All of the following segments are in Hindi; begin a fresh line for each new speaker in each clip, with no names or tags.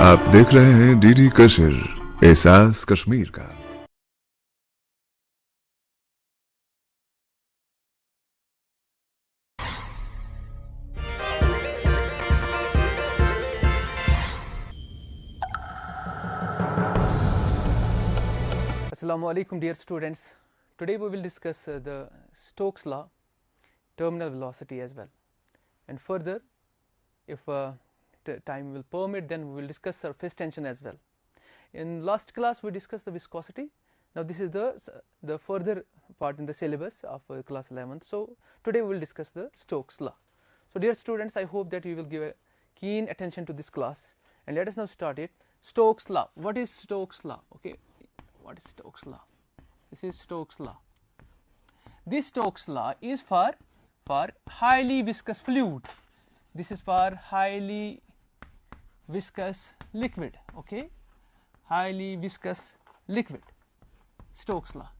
आप देख रहे हैं डीडी कशिर एहसास कश्मीर का।
Assalamu alaikum dear students. Today we will discuss the Stokes law, terminal velocity as well, and further if time will permit, then we will discuss surface tension as well. In last class we discussed the viscosity. Now this is the further part in the syllabus of class 11th. So today we will discuss the Stokes law. So dear students, I hope that you will give a keen attention to this class, and let us now start it. Stokes law. What is Stokes law? Okay, what is Stokes law? This is Stokes law. This Stokes law is for highly viscous fluid. This is for highly viscous liquid. Okay, highly viscous liquid, Stokes law.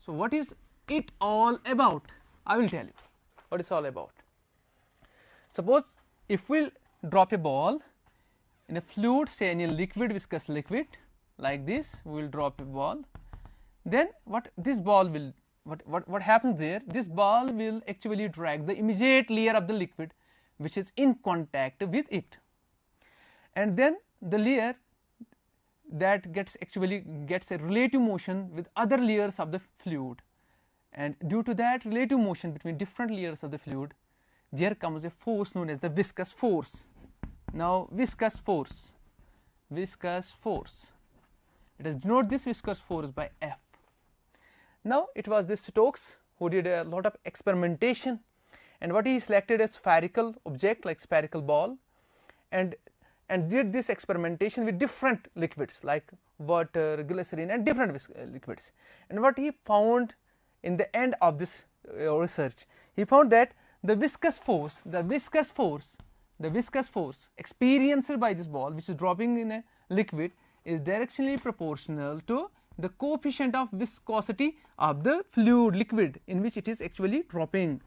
So what is it all about? I will tell you what it's all about. Suppose if we'll drop a ball in a fluid, say in a liquid, viscous liquid like this, we will drop a ball, then what happens there, this ball will actually drag the immediate layer of the liquid which is in contact with it, and then the layer that gets a relative motion with other layers of the fluid, and due to that relative motion between different layers of the fluid, there comes a force known as the viscous force. Now viscous force, let us denote this viscous force by F. Now it was this Stokes who did a lot of experimentation, and what he selected a spherical object like spherical ball, and did this experimentation with different liquids like water, glycerin, and different liquids. And what he found in the end of this research, he found that the viscous force experienced by this ball which is dropping in a liquid is directionally proportional to the coefficient of viscosity of the fluid liquid in which it is actually dropping,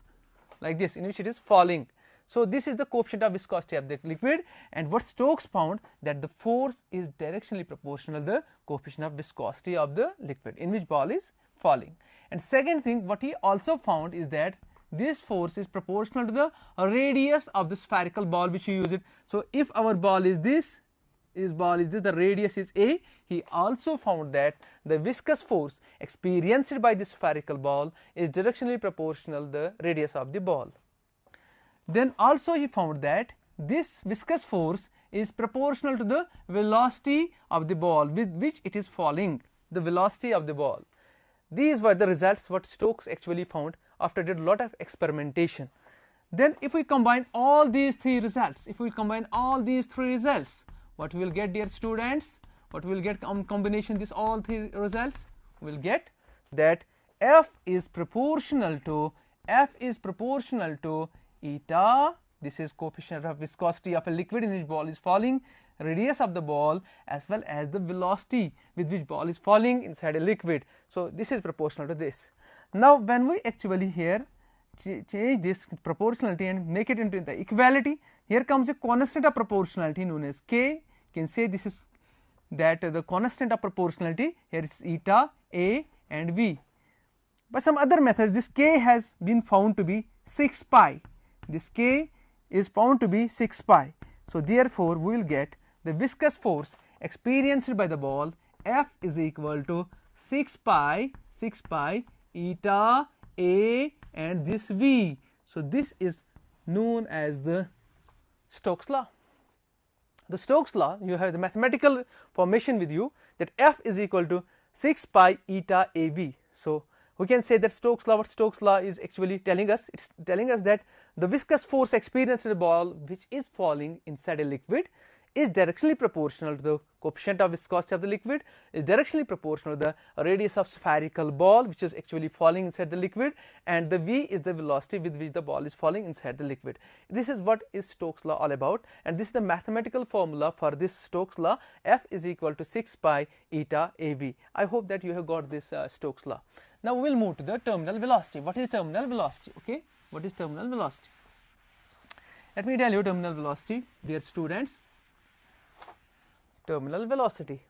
like this, in which it is falling. So this is the coefficient of viscosity of the liquid, and what Stokes found, that the force is directionally proportional to the coefficient of viscosity of the liquid in which ball is falling. And second thing, what he also found is that this force is proportional to the radius of the spherical ball which you use it. So if our ball is this, the radius is a, he also found that the viscous force experienced by the spherical ball is directionally proportional to the radius of the ball. Then also he found that this viscous force is proportional to the velocity of the ball with which it is falling, the velocity of the ball. These were the results what Stokes actually found after did a lot of experimentation. Then if we combine all these three results, what we will get, dear students? What we will get on combination this all three results? We will get that F is proportional to eta, this is coefficient of viscosity of a liquid in which ball is falling, radius of the ball, as well as the velocity with which ball is falling inside a liquid. So this is proportional to this. Now when we actually here change this proportionality and make it into the equality, here comes a constant of proportionality known as K. You can say this is that the constant of proportionality here is eta, A, and V. By some other methods, this K has been found to be 6 pi. This K is found to be 6 pi. So therefore we will get the viscous force experienced by the ball, F is equal to 6 pi eta A and this V. So this is known as the Stokes law. The Stokes law, you have the mathematical formation with you, that F is equal to 6 pi eta AV. So we can say that Stokes law, what Stokes law is actually telling us, it's telling us that the viscous force experienced in a ball which is falling inside a liquid is directionally proportional to the coefficient of viscosity of the liquid, is directionally proportional to the radius of spherical ball which is actually falling inside the liquid, and the V is the velocity with which the ball is falling inside the liquid. This is what is Stokes law all about, and this is the mathematical formula for this Stokes law. F is equal to 6 pi eta AV. I hope that you have got this Stokes law. Now we will move to the terminal velocity. What is terminal velocity? Okay, what is terminal velocity? Let me tell you terminal velocity, dear students. terminal velocity.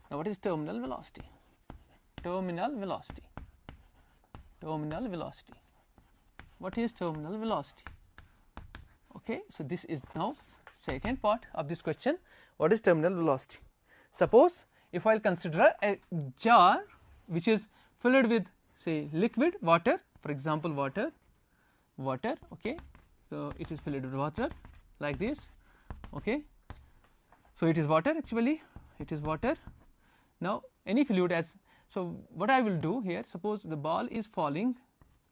Now what is terminal velocity? Terminal velocity. Terminal velocity. What is terminal velocity? Okay, so this is now second part of this question. What is terminal velocity? Suppose if I will consider a jar which is filled with, say, liquid water, for example water, okay, so it is filled with water like this, okay, so it is water, actually it is water. Now any fluid, as so what I will do here, suppose the ball is falling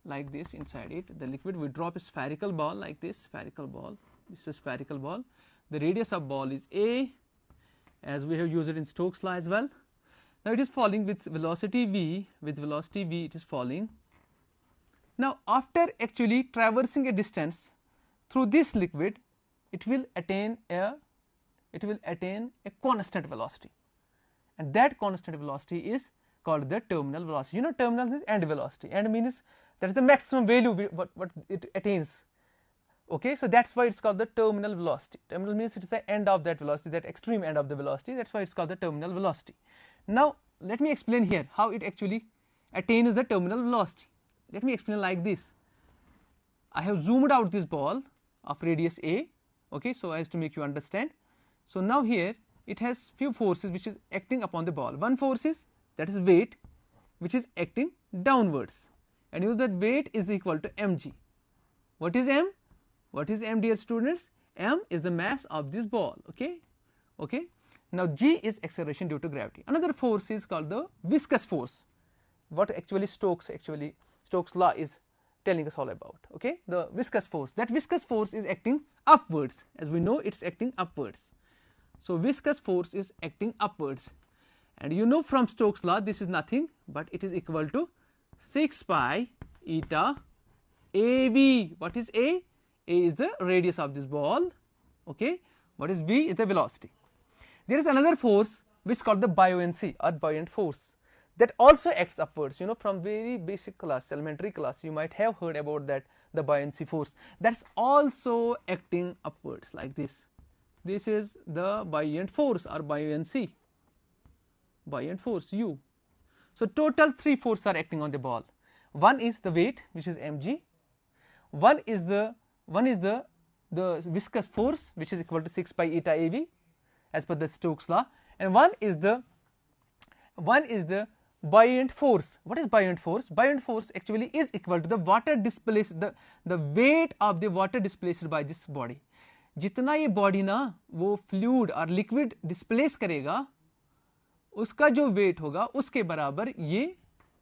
like this inside it, the liquid, we drop a spherical ball like this, spherical ball, this is spherical ball, the radius of ball is a, as we have used it in Stokes' law as well. Now it is falling with velocity v, it is falling. Now after actually traversing a distance through this liquid, it will attain a constant velocity, and that constant velocity is called the terminal velocity. You know, terminal is end velocity, end means that is the maximum value what it attains. Okay, so that's why it's called the terminal velocity. Terminal means it is the end of that velocity, that extreme end of the velocity. That's why it's called the terminal velocity. Now let me explain here how it actually attains the terminal velocity. Let me explain like this. I have zoomed out this ball of radius a, okay, so as to make you understand. So now here it has few forces which is acting upon the ball. One force is, that is weight, which is acting downwards, and you know that weight is equal to mg. What is m? What is m, dear students? M is the mass of this ball, okay, okay. Now g is acceleration due to gravity. Another force is called the viscous force, what actually Stokes law is telling us all about, okay. The viscous force, that viscous force is acting upwards, as we know it's acting upwards. So viscous force is acting upwards, and you know from Stokes' law this is nothing but it is equal to 6 pi eta av. What is a? A is the radius of this ball, okay. What is v? Is the velocity. There is another force which is called the buoyancy or buoyant force, that also acts upwards. You know, from very basic class, elementary class, you might have heard about that, the buoyancy force, that's also acting upwards like this. This is the buoyant force or buoyancy, buoyant force u. So total three forces are acting on the ball. One is the weight, which is mg. One is the viscous force, which is equal to 6 pi eta av as per the Stokes' law, and one is the buoyant force. What is buoyant force? Buoyant force actually is equal to the water displaced, the weight of the water displaced by this body. जितना ये बॉडी ना वो फ्लूइड और लिक्विड डिस्प्लेस करेगा, उसका जो वेट होगा उसके बराबर ये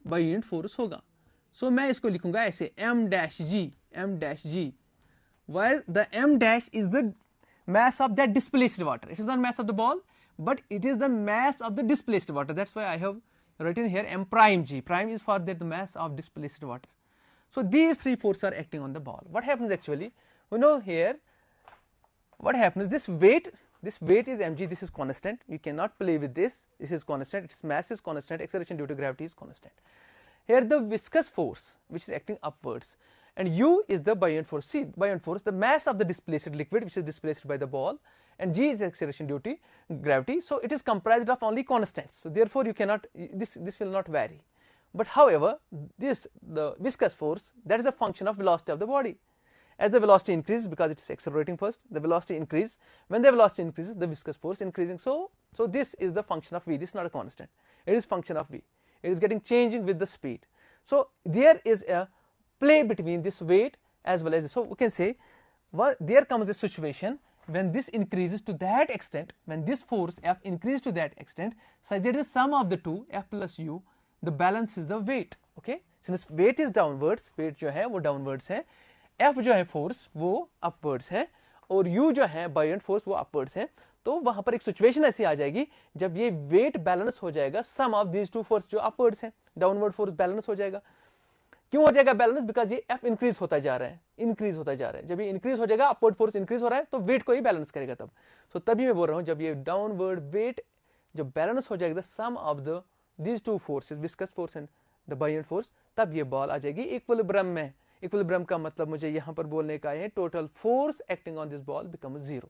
buoyant force होगा. सो मैं इसको लिखूंगा ऐसे m dash g, where the m dash is the mass of that displaced water. It is not mass of the ball, but it is the mass of the displaced water. That's why I have written here m prime g. Prime is for the mass of displaced water. So these three forces are acting on the ball. What happens actually? We know here what happens. This weight is mg. This is constant. You cannot play with this. This is constant. Its mass is constant. Acceleration due to gravity is constant. Here the viscous force, which is acting upwards, and u is the buoyant force. See, buoyant force, the mass of the displaced liquid which is displaced by the ball, and g is acceleration due to gravity. So it is comprised of only constants. So therefore you cannot, this will not vary. But however, the viscous force, that is a function of velocity of the body. As the velocity increases, because it is accelerating first, the velocity increases. When the velocity increases, the viscous force increasing. So this is the function of v. This is not a constant. It is function of v. It is getting changing with the speed. So there is a play between this weight as well as this. So we can say, well, there comes a situation when this increases to that extent, when this force F increases to that extent, such that the sum of the two, F plus u, the balance is the weight. Okay, since weight is downwards, weight जो है वो downwards है, F जो है force वो upwards है, और u जो है buoyant force वो upwards है. तो वहां पर एक सिचुएशन ऐसी आ जाएगी जब ये वेट बैलेंस हो जाएगा, sum of these two force जो अपवर्ड्स है, डाउनवर्ड फोर्स बैलेंस हो जाएगा. क्यों हो जाएगा बैलेंस? बिकॉज ये एफ इंक्रीज होता जा रहा है, जब ये इंक्रीज हो जाएगा, अपवर्ड फोर्स इंक्रीज हो रहा है, तो वेट को ही बैलेंस करेगा तब. सो तभी मैं बोल रहा हूं जब ये डाउनवर्ड वेट जब बैलेंस हो जाएगा, sum of the these two forces, viscous force and the buoyant force, तब ये बॉल आ जाएगी इक्विलिब्रियम में. इक्विलिब्रियम का मतलब मुझे यहां पर बोलने का है total force acting on this ball become zero.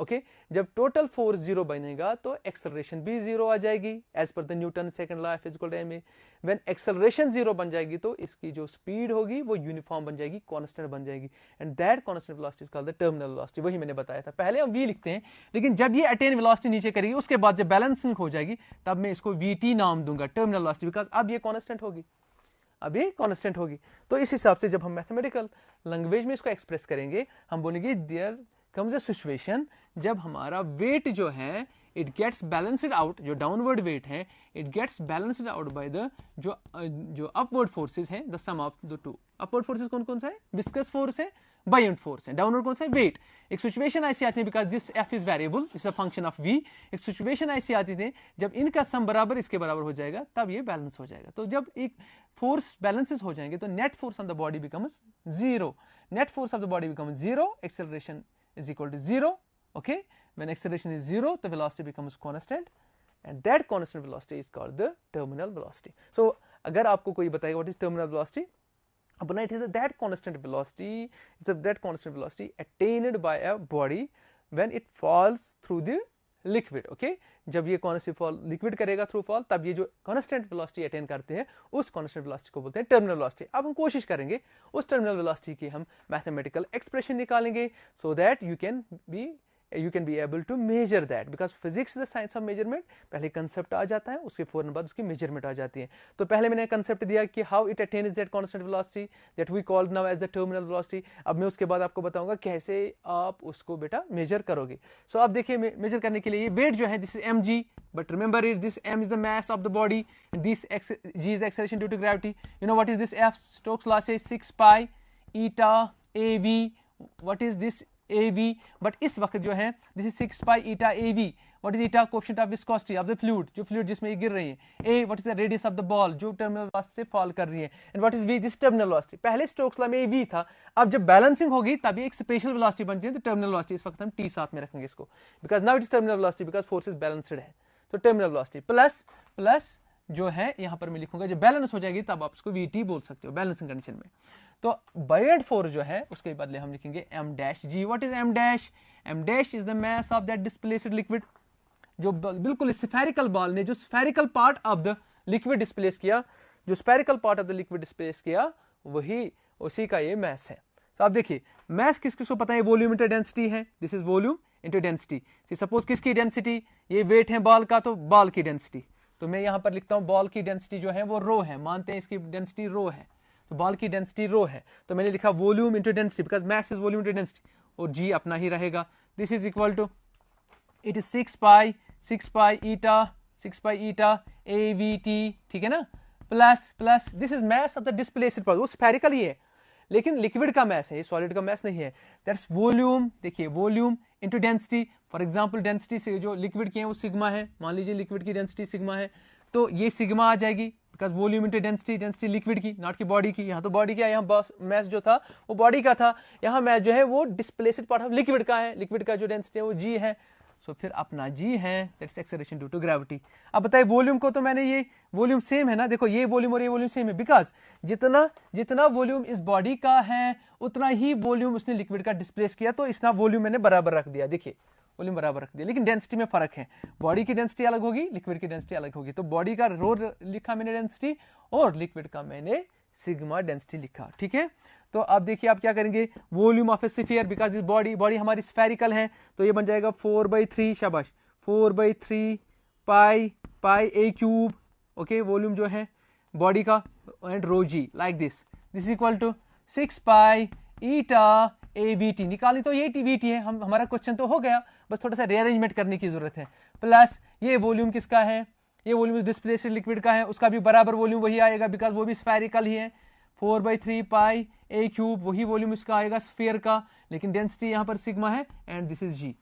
Okay जब टोटल फोर्स जीरो बनेगा तो एक्सेलरेशन भी जीरो आ जाएगी as per the Newton second law F equal m a. When acceleration zero बन जाएगी तो इसकी जो स्पीड होगी वो यूनिफॉर्म बन जाएगी, कांस्टेंट बन जाएगी, and that constant velocity is called the terminal velocity. वही मैंने बताया था, पहले हम v लिखते हैं, लेकिन जब ये अटेन वेलोसिटी नीचे करेगी उसके बाद जब बैलेंसिंग हो जाएगी तब मैं इसको vt नाम दूंगा, टर्मिनल वेलोसिटी, बिकॉज अब ये कांस्टेंट होगी, अब ये कांस्टेंट होगी। तो इस हिसाब से जब हम मैथमेटिकल लैंग्वेज में इसको एक्सप्रेस करेंगे हम बोलेंगे देयर कम्स अ सिचुएशन जब हमारा वेट जो है इट गेट्स बैलेंस्ड आउट, जो डाउनवर्ड वेट है it gets balanced out by the जो अपवर्ड फोर्सेस हैं, the sum of the two. Upward forces कौन कौन सा है? विस्कस फोर्स है, बायंट फोर्स है। डाउनवर्ड कौन सा है? वेट। एक सिचुएशन ऐसी आती है because this F is variable, is a function of V. एक सिचुएशन ऐसी आती थी जब इनका सम बराबर इसके बराबर हो जाएगा तब ये बैलेंस हो जाएगा। तो जब एक फोर्स बैलेंसेस हो जाएंगे तो net force on the body becomes zero, net force of the body becomes zero, acceleration is equal to zero. Okay, when acceleration is zero the velocity becomes constant and that constant velocity is called the terminal velocity. So अगर आपको कोई बताएगा what is terminal velocity, अपना it is that constant velocity, it's that constant velocity attained by a body when it falls through the liquid. Okay जब ये कॉन्स्टेंट फॉल लिक्विड करेगा थ्रू फॉल तब ये जो कॉन्स्टेंट वेलोसिटी अटेन करते हैं उस कॉन्स्टेंट वेलोसिटी को बोलते हैं टर्मिनल वेलोसिटी। अब हम कोशिश करेंगे उस टर्मिनल वेलोसिटी की हम मैथमेटिकल एक्सप्रेशन निकालेंगे so that you can be able to measure that, because physics is the science of measurement. पहले कंसेप्ट आ जाता है उसके फौरन बाद उसकी मेजरमेंट आ जाती है। तो पहले मैंने कंसेप्ट दिया कि how it attains that constant velocity that we called now as the terminal velocity. अब मैं उसके बाद आपको बताऊंगा कैसे आप उसको बेटा मेजर करोगे। सो आप देखिए मेजर करने के लिए ये वेट जो है this is mg, but remember it this m is the mass of the body and this g is acceleration due to gravity. You know what is this f? Stokes law से 6 pi eta av। What is this av? But इस वक्त जो है this is 6 pi eta av। What is eta? Coefficient of viscosity of the fluid, जो फ्लूइड जिसमें ये गिर रही है। a what is the radius of the ball, जो टर्मिनल वेलोसिटी से फॉल कर रही है। And what is v? This terminal velocity. पहले स्टोक्स लॉ में v था, अब जब बैलेंसिंग होगी तब ये एक स्पेशल वेलोसिटी बन जाए, तो टर्मिनल वेलोसिटी इस वक्त हम t साथ में रखेंगे इसको, because now it is terminal velocity because force is balanced है। तो टर्मिनल वेलोसिटी प्लस जो है यहाँ पर मैं लिखूंगा जब बैलेंस हो जाएगी तब आप उसको vt बोल सकते हो बैलेंसिंग कंडीशन में। तो बायंट फोर्स जो है उसके बदले हम लिखेंगे m dash g। What is m dash? m dash is the mass of that displaced liquid. जो बिल्कुल स्फेरिकल बॉल ने जो spherical part of the liquid displace किया, जो spherical part of the liquid displace किया वही उसी का ये मास है। तो आप देखिए मास किस किसको पता है? वॉल्यूम इंटू डेंसिटी है, this is volume into density. Suppose किसकी डेंसिटी? ये वेट है बॉल का, तो बॉल की डेंसिटी। तो मैं यहाँ पर लिखता हूँ बॉल की डेंसिटी जो है वो रो है, मानते हैं इसकी डेंसिटी रो है, तो बॉल की डेंसिटी रो है, तो मैंने लिखा volume into density because mass is volume into density, और जी अपना ही रहेगा। This is equal to it is 6 pi eta avt, ठीक है ना, plus this is mass of the displaced part. वो स्फेरिकल ही है लेकिन लिक्विड का मास है, ये सॉलिड का मास नहीं है। दैट्स वॉल्यूम, देखिए volume into density. For example density से जो लिक्विड की है वो सिग्मा है, मान लीजिए लिक्विड की डेंसिटी सिग्मा है, तो ये सिग्मा आ जाएगी because volume into density liquid की नॉट की बॉडी की। यहाँ तो बॉडी क्या है, यहाँ मास जो था वो बॉडी का था, यहाँ मास जो है वो डिस्प्लेस्ड पार्ट ऑफ लिक्विड का है, लिक्विड का जो डेंसिटी है वो g है। सो फिर अपना g है that's acceleration due to gravity. अब बताइए वॉल्यूम को, तो मैंने ये वॉल्यूम सेम है ना, देखो ये वॉल्यूम और ये वॉल्यूम सेम है बिकॉज जितना वॉल्यूम इस बॉडी का है उतना ही वॉल्यूम उसने लिक्विड का डिस्प्लेस किया, तो इसना वॉल्यूम मैंने बराबर रख दिया। देखिए वॉल्यूम बराबर रख दिया, लेकिन डेंसिटी में फर्क है, बॉडी की डेंसिटी अलग होगी, लिक्विड की डेंसिटी अलग होगी। तो बॉडी का रो लिखा मैंने डेंसिटी और लिक्विड का मैंने सिग्मा डेंसिटी लिखा, ठीक है। तो अब देखिए आप क्या करेंगे, volume of a sphere because इस बॉडी हमारी स्फेरिकल है, तो ये बन जाएगा 4/3, शाबाश 4/3 pi a cube, okay volume जो है बॉडी का, and rho g like this is equal to 6 pi eta avt। निकाली तो ये vt है, हमारा क्वेश्चन तो हो गया, बस थोड़ा सा रीअरेंजमेंट करने की जरूरत है। प्लस ये वॉल्यूम किसका है, ये वॉल्यूम डिस्प्लेस्ड लिक्विड का है, उसका भी बराबर वॉल्यूम वही आएगा बिकॉज वो भी स्फेरिकल ही है, 4/3 पाई ए क्यूब, वही वॉल्यूम इसका आएगा स्फीयर का, लेकिन डेंसिटी यहाँ पर सिग्मा है एंड दिस इज g।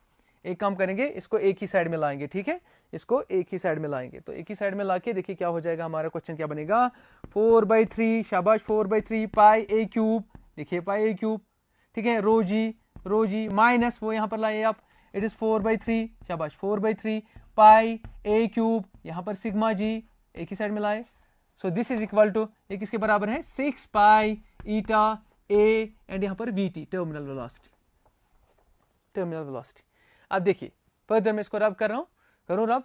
एक काम करेंगे, इसको एक ही साइड में लाएंगे, ठीक है, इसको एक ही साइड में लाएंगे, तो एक ही साइड में लाके देखिए क्या हो जाएगा, हमारा क्वेश्चन क्या बनेगा, 4/3 शाबाश 4/3 पाई ए क्यूब, देखिए पाई ए क्यूब, ठीक है, रो जी माइनस वो यहाँ पर लाए आप, इट इज 4/3 शाबाश 4/3 पाई ए क्यूब, यहाँ पर सिग्मा जी एक ही साइड में लाए। So this is equal to, ये किसके बराबर है, 6 पाई ईटा ए एंड यहाँ पर vt टर्मिनल वेलोसिटी। अब देखिए फर्दर मैं इसको रब कर रहा हूँ, करूँ रब,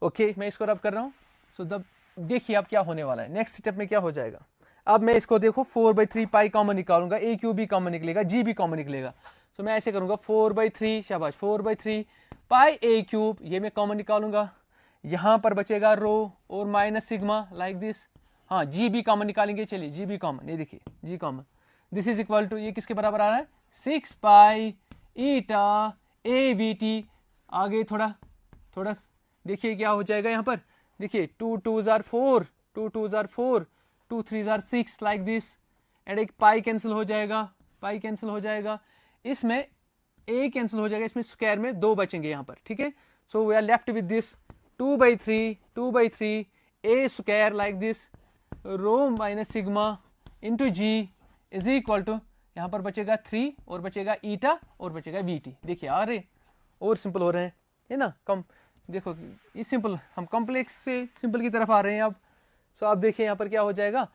ओके मैं इसको रब कर रहा हूँ। सो तब देखिए अब क्या होने वाला है, नेक्स्ट स्टेप में क्या हो जाएगा। अब मैं इसको देखो 4/3 पाई कॉमन निकालूंगा, ए क्यूब भी कॉमन निकलेगा, जी भी कॉमन निकलेगा। सो मैं ऐसे करूंगा 4/3, शाबाश 4/3 पाई ए क्यूब, ये मैं कॉमन निकालूंगा, यहाँ पर बचेगा रो और माइनस सिग्मा लाइक दिस। हाँ जी भी कॉमन निकालेंगे, चलिए जी भी कॉमन, ये देखिए जी common, this is equal to, ये किसके बराबर आ रहा है 6 pi eta A B T. आगे थोड़ा थोड़ा देखिए क्या हो जाएगा यहाँ पर, देखिए 2 2s are 4, 2 2s are 4, 2 3s are 6 like this, and एक पाई कैंसिल हो जाएगा, पाई कैंसिल हो जाएगा, इसमें ए कैंसिल हो जाएगा, इसमें स्क्वायर में 2 बचेंगे यहाँ पर, ठीक है। So we are left with this 2/3 a square like this, rho minus sigma into g is equal to, यहाँ पर बचेगा 3 और बचेगा ईटा और बचेगा वी टी। देखिए आ रहे और सिंपल हो रहे हैं, है ना, कम देखो ये सिंपल, हम कॉम्प्लेक्स से सिंपल की तरफ आ रहे हैं अब। सो आप देखिए यहाँ पर क्या हो जाएगा,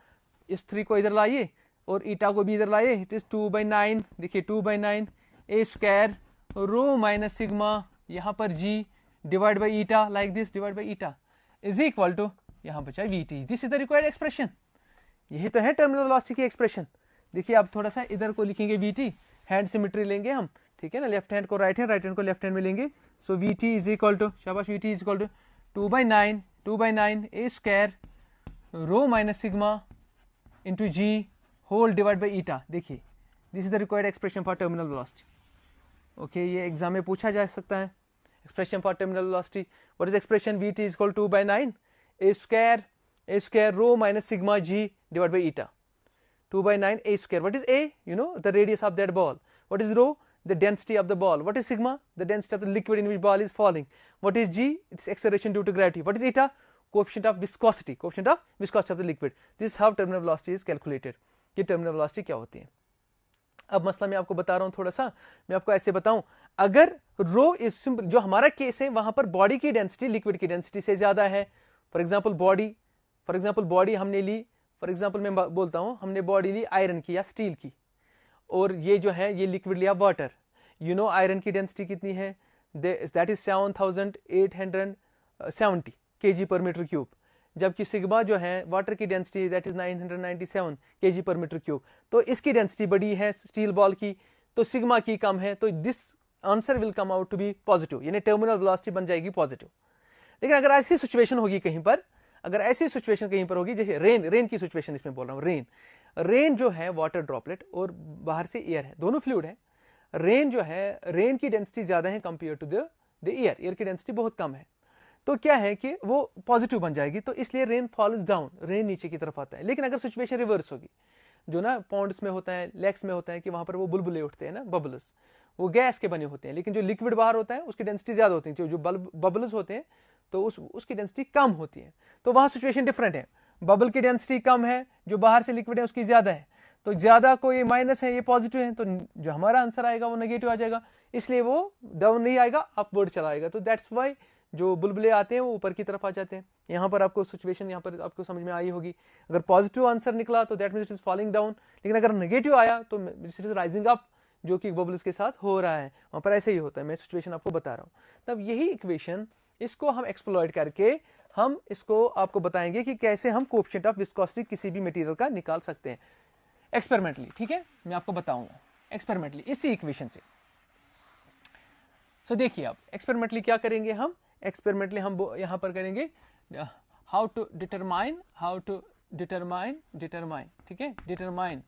इस 3 को इधर लाइए और ईटा को भी इधर लाइए, इट इज 2/9, देखिए 2/9 a square rho minus sigma, यहाँ पर g divide by eta like this, divide by eta is equal to, यहाँ बचा V T. This is the required expression, यही तो है टर्मिनल वेलोसिटी की एक्सप्रेशन। देखिए आप थोड़ा सा इधर को लिखेंगे वी टी, हैंड सिमेट्री लेंगे हम, ठीक है ना, लेफ्ट हैंड को राइट हैंड को लेफ्ट हैंड में लेंगे। So V T is equal to, शाबाश, V T is equal to 2/9 a square rho minus sigma into g whole divide by eta. देखिए this is the required expression for terminal velocity. Okay ये एग्जाम में पूछा जा सकता है, expression for terminal velocity, what is expression, V T is equal 2/9 a square rho minus sigma g divide by eta, 2/9 a square. What is a? You know, the radius of that ball. What is rho? The density of the ball. What is sigma? The density of the liquid in which ball is falling. What is g? It's acceleration due to gravity. What is eta? Coefficient of viscosity. Coefficient of viscosity of the liquid. This is how terminal velocity is calculated. ये terminal velocity क्या होती है। अब मसला मैं आपको बता रहा हूँ थोड़ा सा, मैं आपको ऐसे बताऊं, अगर रो इज सिंपल, जो हमारा केस है वहां पर बॉडी की डेंसिटी लिक्विड की डेंसिटी से ज्यादा है। फॉर एग्जाम्पल बॉडी हमने ली, फॉर एग्जाम्पल मैं बोलता हूँ, हमने बॉडी ली आयरन की या स्टील की, और ये जो है ये लिक्विड लिया वाटर। यू नो आयरन की डेंसिटी कितनी है, दैट इज 7870 kg पर मीटर क्यूब, जबकि सिग्मा जो है वाटर की डेंसिटी दैट इज 997 kg पर मीटर क्यूब। तो इसकी डेंसिटी बड़ी है स्टील बॉल की, तो सिग्मा की कम है, तो this answer will come out to be positive, यानी टर्मिनल वेलोसिटी बन जाएगी पॉजिटिव। लेकिन अगर ऐसी सिचुएशन होगी कहीं पर, अगर ऐसी सिचुएशन कहीं पर होगी, जैसे रेन की सिचुएशन इसमें बोल रहा हूँ, रेन जो है वाटर ड्रॉपलेट और बाहर से एयर है, दोनों फ्लूइड है। रेन जो है, रेन की डेंसिटी ज्यादा है कंपेयर टू द एयर की डेंसिटी बहुत कम है, तो क्या है कि वो पॉजिटिव बन जाएगी, तो इसलिए रेन फॉल्स डाउन, रेन नीचे की तरफ आता है। लेकिन अगर सिचुएशन रिवर्स होगी, जो ना पॉन्ड्स में होता है, लेक्स में होता है कि वहां पर वो बुलबुले उठते हैं ना, बबल्स, वो गैस के बने होते हैं, लेकिन जो लिक्विड बाहर होता है उसकी डेंसिटी ज्यादा होती है, जो बबल्स होते हैं तो उसकी डेंसिटी कम होती है, तो वहां सिचुएशन डिफरेंट है। बबल की डेंसिटी कम है, जो बाहर से लिक्विड है उसकी ज्यादा है, तो ज्यादा को ये माइनस है, ये पॉजिटिव है, तो जो हमारा आंसर आएगा वो नेगेटिव आ जाएगा, इसलिए वो डाउन नहीं आएगा, अपवर्ड चला आएगा। तो दैट्स वाई जो बुलबुले आते हैं वो ऊपर की तरफ आ जाते हैं। यहाँ पर आपको सिचुएशन यहाँ पर आपको समझ में आई होगी, अगर पॉजिटिव आंसर निकला तो that means it is falling down, लेकिन अगर नेगेटिव आया तो इट इज राइजिंग अप, जो कि बबल्स के साथ हो रहा है, वहां पर ऐसे ही होता है। मैं सिचुएशन आपको बता रहा हूँ। तब यही इक्वेशन, इसको हम एक्सप्लॉइट करके हम इसको आपको बताएंगे कि कैसे हम कोएफिशिएंट ऑफ विस्कोसिटी किसी भी मटेरियल का निकाल सकते हैं एक्सपेरिमेंटली। ठीक है, मैं आपको बताऊंगा एक्सपेरिमेंटली इसी इक्वेशन से। सो देखिए आप एक्सपेरिमेंटली क्या करेंगे, हम एक्सपेरिमेंटली हम यहां पर करेंगे हाउ टू डिटरमाइन, ठीक है, डिटरमाइन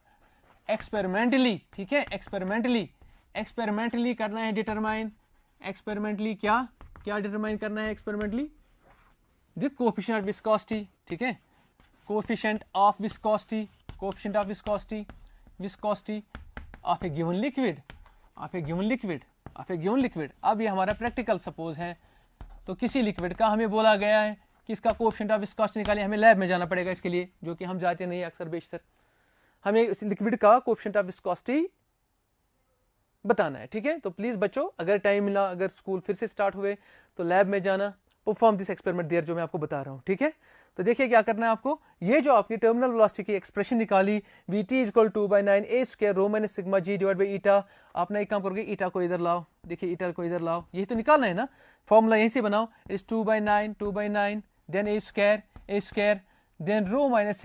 एक्सपेरिमेंटली, ठीक है, एक्सपेरिमेंटली करना है डिटरमाइन, एक्सपेरिमेंटली क्या डिटरमाइन करना है experimentally, the coefficient of viscosity, ठीक है, coefficient of viscosity of A given liquid, अब ये हमारा प्रैक्टिकल सपोज है, तो किसी लिक्विड का हमें बोला गया है कि इसका कोएफिशिएंट ऑफ विस्कोसिटी निकालिए, हमें लैब में जाना पड़ेगा इसके लिए, जो कि हम जाते नहीं अक्सर बेशतर, हमें इस लिक्विड का कोएफिशिएंट ऑफ विस्कोसिटी बताना है। ठीक है, तो प्लीज बच्चों अगर टाइम मिला, अगर स्कूल फिर से स्टार्ट हुए तो लैब में जाना, परफॉर्म दिस एक्सपेरिमेंट देयर, जो मैं आपको बता रहा हूं। ठीक है, तो देखिए क्या करना है आपको, ये जो आपकी टर्मिनल वेलोसिटी की एक्सप्रेशन निकाली Vt equal 2/9 a square rho minus sigma g divide by eta, आपने एक काम करोगे ईटा को इधर लाओ, देखिए ईटा को इधर लाओ, यही तो निकालना है ना, फॉर्मूला यहीं से बनाओ, is 2/9 then a square then rho minus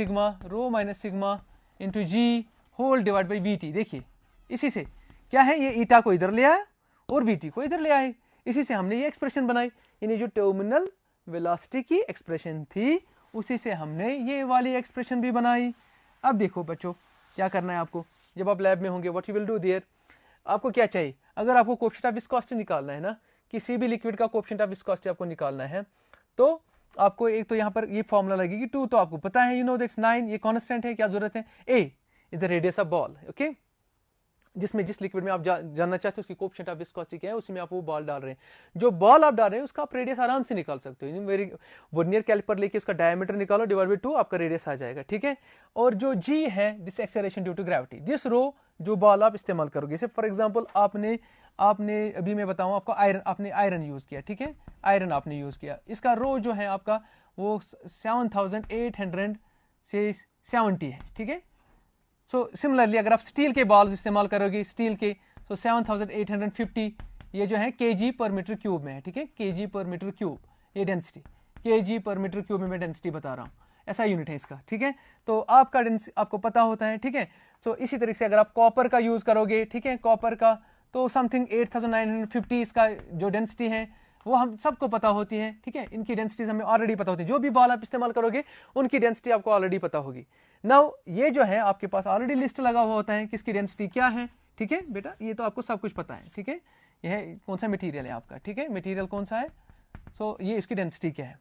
sigma into g whole divide by Vt। देखिए इसी से क्या है, ये ईटा को इधर ले आया और Vt को इधर ले आए, इसी से हमने ये एक्सप्रेशन बनाई, यानी जो टर्मिनल वेलोसिटी की एक्सप्रेशन थी उसी से हमने ये वाली एक्सप्रेशन भी बनाई। अब देखो बच्चों क्या करना है आपको, जब आप लैब में होंगे what you will do their, आपको क्या चाहिए, अगर आपको कोएफिशिएंट ऑफ विस्कोसिटी निकालना है ना, किसी भी लिक्विड का कोएफिशिएंट ऑफ विस्कोसिटी आपको निकालना है, तो आपको एक तो यहाँ पर ये फॉर्मूला लगेगी 2, तो आपको पता है, यू नो दैट्स 9, ये कांस्टेंट है, क्या जरूरत है, a is the radius of ball, okay, जिसमें जिस लिक्विड में आप जानना चाहते हो उसकी कोएफिशिएंट ऑफ विस्कोसिटी क्या है, उसमें आप वो बॉल डाल रहे हैं, जो बॉल आप डाल रहे हैं उसका आप रेडियस आराम से निकाल सकते हो, मेरी वर्नियर कैलिपर लेके उसका डायमीटर निकालो डिवाइड बाय 2, आपका रेडियस आ जाएगा, ठीक है। और जो g है this acceleration due to gravity, this rho जो बॉल आप इस्तेमाल करोगे, जैसे फॉर एग्जांपल आपने अभी मैं बताऊं आपको आपने आयरन यूज किया, ठीक है, आयरन आपने यूज किया, इसका रो जो है आपका वो 7800 से 70 है, ठीक है। सो सिमिलरली अगर आप स्टील के बॉल्स इस्तेमाल करोगे, स्टील के, तो 7850 ये जो है kg पर मीटर क्यूब में है, ठीक है, kg पर मीटर क्यूब, ये डेंसिटी kg पर मीटर क्यूब में मैं डेंसिटी बता रहा हूँ, ऐसा यूनिट है इसका, ठीक है। तो आपका आपको पता होता है, ठीक है। तो इसी तरीके से अगर आप कॉपर का यूज करोगे, ठीक है, कॉपर का तो समथिंग 8950 इसका जो डेंसिटी है वो हम सबको पता होती है, ठीक है, इनकी डेंसिटीज हमें ऑलरेडी पता होती है, जो भी बॉल आप इस्तेमाल करोगे उनकी डेंसिटी आपको ऑलरेडी पता होगी। नाउ ये जो है आपके पास ऑलरेडी लिस्ट लगा हुआ होता है किसकी डेंसिटी क्या है, ठीक है बेटा, ये तो आपको सब कुछ पता है, ठीक है, यह कौन सा मटेरियल है आपका, ठीक है, मटेरियल कौन सा है, सो ये इसकी डेंसिटी क्या है,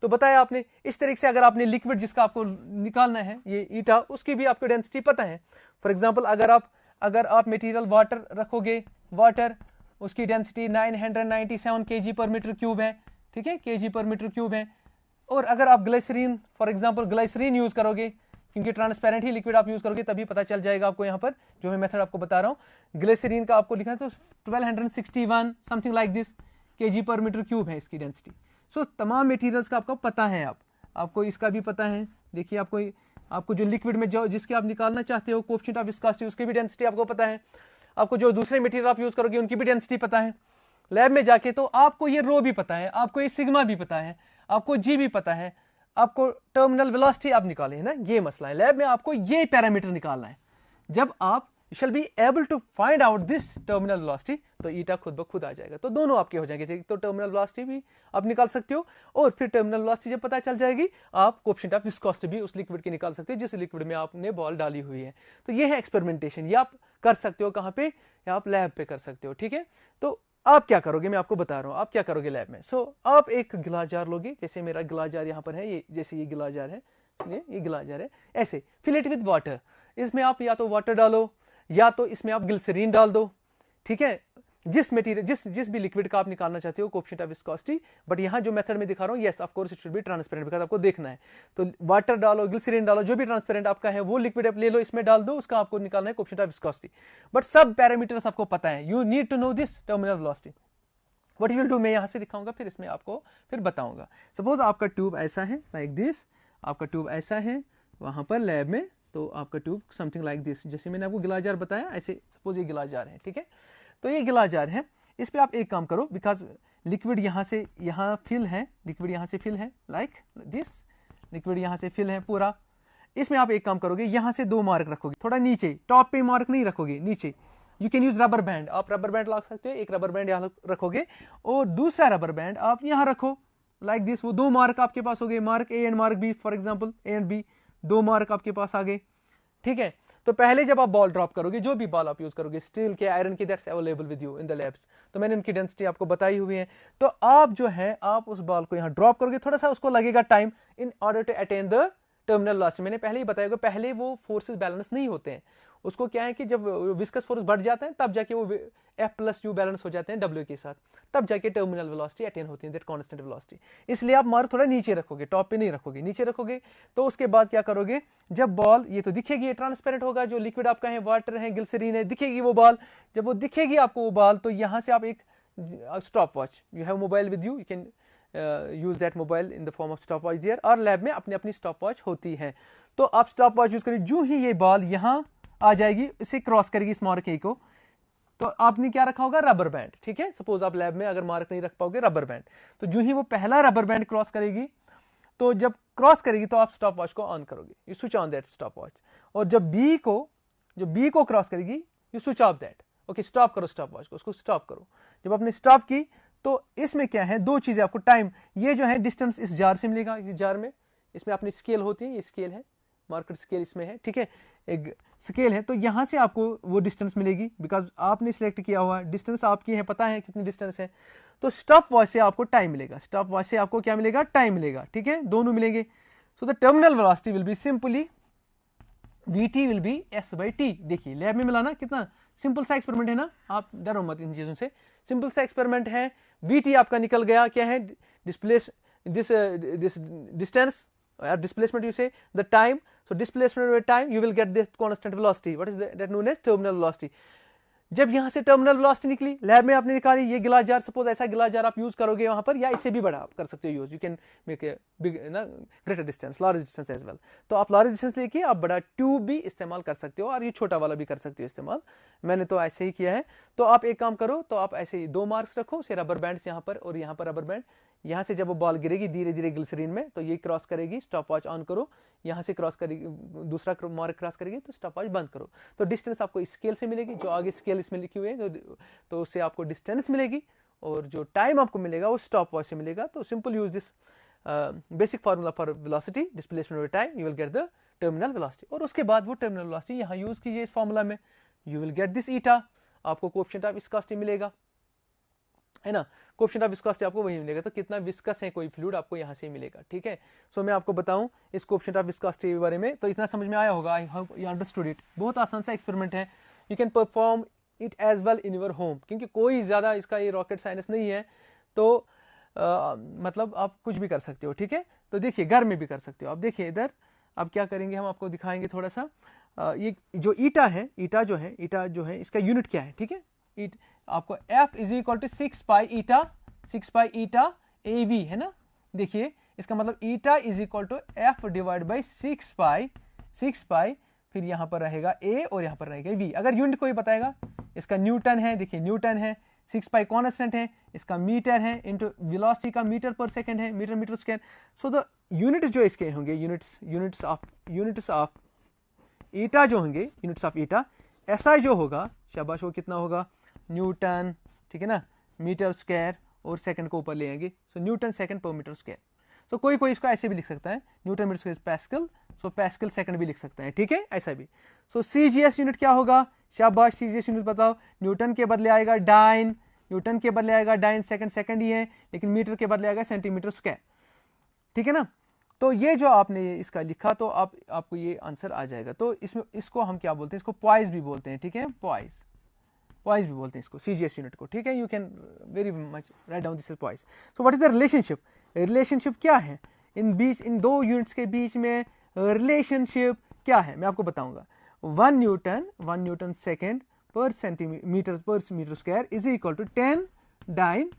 तो बताया आपने। इस तरीके से अगर आपने लिक्विड जिसका आपको निकालना है ये ईटा, उसकी भी आपको डेंसिटी पता है। फॉर एग्जाम्पल अगर आप मटेरियल वाटर रखोगे, वाटर उसकी डेंसिटी 997 kg पर मीटर क्यूब है, ठीक है, kg पर मीटर क्यूब है। और अगर आप glycerine, for example glycerine use करोगे, क्योंकि ट्रांसपेरेंट ही लिक्विड आप यूज करोगे तभी पता चल जाएगा आपको, यहाँ पर जो मैं मेथड आपको बता रहा हूँ ग्लिसरीन का आपको लिखा है तो 1261 समथिंग लाइक दिस kg पर मीटर क्यूब है इसकी डेंसिटी। सो तमाम मटेरियल्स का आपको पता है, आपको इसका भी पता है। देखिए आपको जो लिक्विड में जो जिसके आप निकालना चाहते हो कोएफिशिएंट ऑफ विस्कोसिटी, उसकी भी डेंसिटी आपको पता है। आपको जो दूसरे मटेरियल आप यूज करोगे उनकी भी डेंसिटी पता है। लैब में जाके तो आपको ये रो भी पता है, आपको ये सिग्मा भी पता है, आपको जी भी पता है, आपको टर्मिनल वेलोसिटी आप निकाले है ना, ये मसला है। लैब में आपको ये पैरामीटर निकालना है। जब आप shall be able to find out this terminal velocity तो ईटा खुद ब खुद आ जाएगा, तो दोनों आपके हो जाएंगे। तो टर्मिनल वेलोसिटी भी आप निकाल सकते हो और फिर टर्मिनल वेलोसिटी जब पता चल जाएगी आप कोएफिशिएंट ऑफ विस्कोसिटी भी उस लिक्विड की निकाल सकते हो जिस लिक्विड में आपने बॉल डाली हुई है। तो ये है एक्सपेरिमेंटेशन, ये आप कर सकते हो कहाँ पे, या आप लैब पे कर सकते हो, ठीक है। तो आप क्या करोगे, मैं आपको बता रहा हूँ आप क्या करोगे लैब में। आप एक गिलास जार लोगे, जैसे मेरा गिलास जार यहाँ पर है, ये जैसे ये गिलास जार है, ये गिलास जार है, ऐसे फिल इट विद वाटर। इसमें आप या तो वाटर डालो या तो इसमें आप ग्लिसरीन डाल दो, ठीक है, जिस मटेरियल जिस भी लिक्विड का आप निकालना चाहते हो कोएफिशिएंट ऑफ विस्कोसिटी। बट यहाँ जो मेथड में दिखा रहा हूँ, yes of course it should be transparent, because आपको देखना है। तो वाटर डालो, ग्लिसरीन डालो, जो भी ट्रांसपेरेंट आपका है वो लिक्विड आप ले लो, इसमें डाल दो, उसका आपको निकालना है कोएफिशिएंट ऑफ विस्कोसिटी। बट सब पैरामीटर्स आपको पता है, you need to know this terminal velocity. What you will do, मैं यहाँ से दिखाऊंगा फिर इसमें आपको फिर बताऊंगा। सपोज आपका ट्यूब ऐसा है लाइक दिस, आपका ट्यूब ऐसा है वहाँ पर लैब में, तो आपका ट्यूब समथिंग लाइक दिस, जैसे मैंने आपको गिलास जार बताया ऐसे सपोज ये गिलास जार है, ठीक है। तो ये गिलास जार है, इस पे आप एक काम करो, बिकॉज लिक्विड यहाँ से यहाँ फिल है, लिक्विड यहाँ से फिल है लाइक दिस, लिक्विड यहाँ से फिल है पूरा। इसमें आप एक काम करोगे, यहाँ से 2 मार्क रखोगे, थोड़ा नीचे, टॉप पे मार्क नहीं रखोगे, नीचे। You can use rubber band, आप रबर बैंड ला सकते हो, एक रबर बैंड यहाँ रखोगे और दूसरा रबर बैंड आप यहाँ रखो लाइक दिस। वो 2 मार्क आपके पास हो गए, mark A and mark B, for example A and B, 2 mark आपके पास आ गए, ठीक है। तो पहले जब आप बॉल ड्रॉप करोगे, जो भी बॉल आप यूज करोगे, स्टील के, आयरन के, that's available with you in the labs, तो मैंने उनकी डेंसिटी आपको बताई हुई है। तो आप जो है आप उस बॉल को यहाँ ड्रॉप करोगे, थोड़ा सा उसको लगेगा time in order to attain the terminal velocity. मैंने पहले ही बताया कि पहले वो फोर्सेस बैलेंस नहीं होते हैं, उसको क्या है कि जब विस्कस फोर्स बढ़ जाता है तब जाके वो F+U बैलेंस हो जाते हैं W के साथ, तब जाके टर्मिनल वेलोसिटी अटेन होती है, दैट कांस्टेंट वेलोसिटी। इसलिए आप मार्क थोड़ा नीचे रखोगे, टॉप पे नहीं रखोगे, नीचे रखोगे। तो उसके बाद क्या करोगे, जब बॉल ये तो दिखेगी, ये ट्रांसपेरेंट होगा, जो लिक्विड आपका है वाटर है, ग्लिसरीन है, दिखेगी वो बॉल। जब वो दिखेगी आपको वो बॉल, तो यहाँ से आप एक stop watch, you have mobile with you, you can use that mobile in the form of stop watch there, और लैब में अपनी अपनी स्टॉप वॉच होती है। तो आप स्टॉप वॉच यूज करें, जो ही ये बॉल यहाँ आ जाएगी, इसे क्रॉस करेगी इस मार्क ए को, तो आपने क्या रखा होगा, रबर बैंड, ठीक है। सपोज आप लैब में अगर मार्क नहीं रख पाओगे, रबर बैंड, तो जो ही वो पहला रबर बैंड क्रॉस करेगी, तो जब क्रॉस करेगी तो आप स्टॉप वॉच को ऑन करोगे, you switch on that stop watch, और जब बी को क्रॉस करेगी, you switch off that, okay, stop करो स्टॉप वॉच को, उसको स्टॉप करो। जब आपने स्टॉप की तो इसमें क्या है, दो चीजें आपको, टाइम, ये जो है डिस्टेंस इस जार से मिलेगा, इस जार में, इसमें अपनी स्केल होती है, ये स्केल है, मार्केट स्केल इसमें है, ठीक है, एक स्केल है, तो यहां से आपको वो डिस्टेंस मिलेगी, बिकॉज आपने सिलेक्ट किया हुआ डिस्टेंस आपकी है, पता है कितनी डिस्टेंस है। तो स्टॉप वॉच से आपको टाइम मिलेगा, स्टॉप वॉच से आपको क्या मिलेगा, टाइम मिलेगा, ठीक है, दोनों मिलेंगे। So the terminal velocity will be simply vt will be s/t। देखिए लैब में मिला ना, कितना सिंपल सा एक्सपेरिमेंट है ना, आप डरो मत इन चीजों से, सिंपल सा एक्सपेरिमेंट है। vt आपका निकल गया, क्या है, distance or displacement, you say the time, so displacement over time you will get this constant velocity, what is that known as terminal velocity। जब यहां से टर्मिनल वेलोसिटी निकली, लैब में आपने निकाली, ये गिलास जार, सपोज ऐसा गिलास जार आप यूज करोगे वहां पर, या इससे भी बड़ा आप कर सकते हो use, you can make a big ना greater distance, large distance as well. तो आप लार्ज डिस्टेंस लेके आप बड़ा ट्यूब भी इस्तेमाल कर सकते हो, और ये छोटा वाला भी कर सकते हो इस्तेमाल, मैंने तो ऐसे ही किया है। तो आप एक काम करो, तो आप ऐसे ही 2 मार्क्स रखो, से रबर बैंड यहाँ पर और यहाँ पर रबर बैंड, यहाँ से जब वो बॉल गिरेगी धीरे धीरे ग्लिसरीन में, तो ये क्रॉस करेगी, स्टॉप वॉच ऑन करो, यहाँ से क्रॉस करेगी, दूसरा मार्क क्रॉस करेगी, तो स्टॉप वॉच बंद करो। तो डिस्टेंस आपको स्केल से मिलेगी, जो आगे स्केल इसमें लिखी हुई है, तो उससे आपको डिस्टेंस मिलेगी, और जो टाइम आपको मिलेगा वो स्टॉप वॉच से मिलेगा। तो simple use this basic formula for velocity, displacement over time, you will get the terminal velocity. और उसके बाद वो टर्मिनल वेलोसिटी यहाँ यूज कीजिए इस फार्मूला में, यू विल गेट दिस ईटा, आपको कोएफिशिएंट ऑफ विस्कोसिटी मिलेगा, है ना, कोएफिशिएंट ऑफ विस्कोसिटी आपको वही मिलेगा। तो कितना विस्कस है कोई फ्लूइड, आपको यहाँ से मिलेगा, ठीक है। सो मैं आपको बताऊं इस कोएफिशिएंट ऑफ विस्कोसिटी के बारे में, तो इतना समझ में आया होगा, I hope you understood it. बहुत आसान सा एक्सपेरिमेंट है, you can perform it as well in your home, क्योंकि कोई ज्यादा इसका ये रॉकेट साइंस नहीं है, तो मतलब आप कुछ भी कर सकते हो, ठीक है। तो देखिए घर में भी कर सकते हो आप। देखिए इधर अब क्या करेंगे, हम आपको दिखाएंगे थोड़ा सा, ये जो ईटा है, ईटा जो है इसका यूनिट क्या है, ठीक है। आपको F is equal to 6 pi eta AV है ना। देखिए इसका मतलब eta is equal to F divide by 6 pi, फिर यहाँ पर रहेगा A और यहाँ पर रहेगा V। अगर यूनिट कोई बताएगा, इसका न्यूटन है, देखिए न्यूटन है, 6 पाई कांस्टेंट है, इसका मीटर है, इनटू वेलोसिटी का मीटर पर सेकंड है, metre square. So the units जो इसके होंगे, यूनिट्स ऑफ ईटा जो होंगे, यूनिट्स ऑफ ईटा, SI जो होगा, शाबाश, वो कितना होगा, न्यूटन, ठीक है ना, मीटर स्क्वायर और सेकंड को ऊपर ले आएंगे, सो न्यूटन सेकंड पर मीटर स्क्वायर। सो कोई इसको ऐसे भी लिख सकता है, न्यूटन मीटर स्क्वायर पैस्कल, सो पैस्कल सेकंड भी लिख सकता है, ठीक है, ऐसा भी। सो CGS यूनिट क्या होगा, शाबाश, CGS यूनिट बताओ, न्यूटन के बदले आएगा डाइन, सेकंड ही है, लेकिन मीटर के बदले आएगा सेंटीमीटर स्क्वायर, ठीक है ना। तो ये जो आपने इसका लिखा, तो आपको ये आंसर आ जाएगा। तो इसको हम क्या बोलते हैं, इसको पॉइज भी बोलते हैं, ठीक है, पॉइज भी बोलते हैं इसको, CGS यूनिट को, ठीक है। You can very much write down this is poise. So what is the relationship क्या है इन दो यूनिट्स के बीच में, रिलेशनशिप क्या है मैं आपको बताऊंगा। 1 newton second per centimetre square is equal to 10 dyne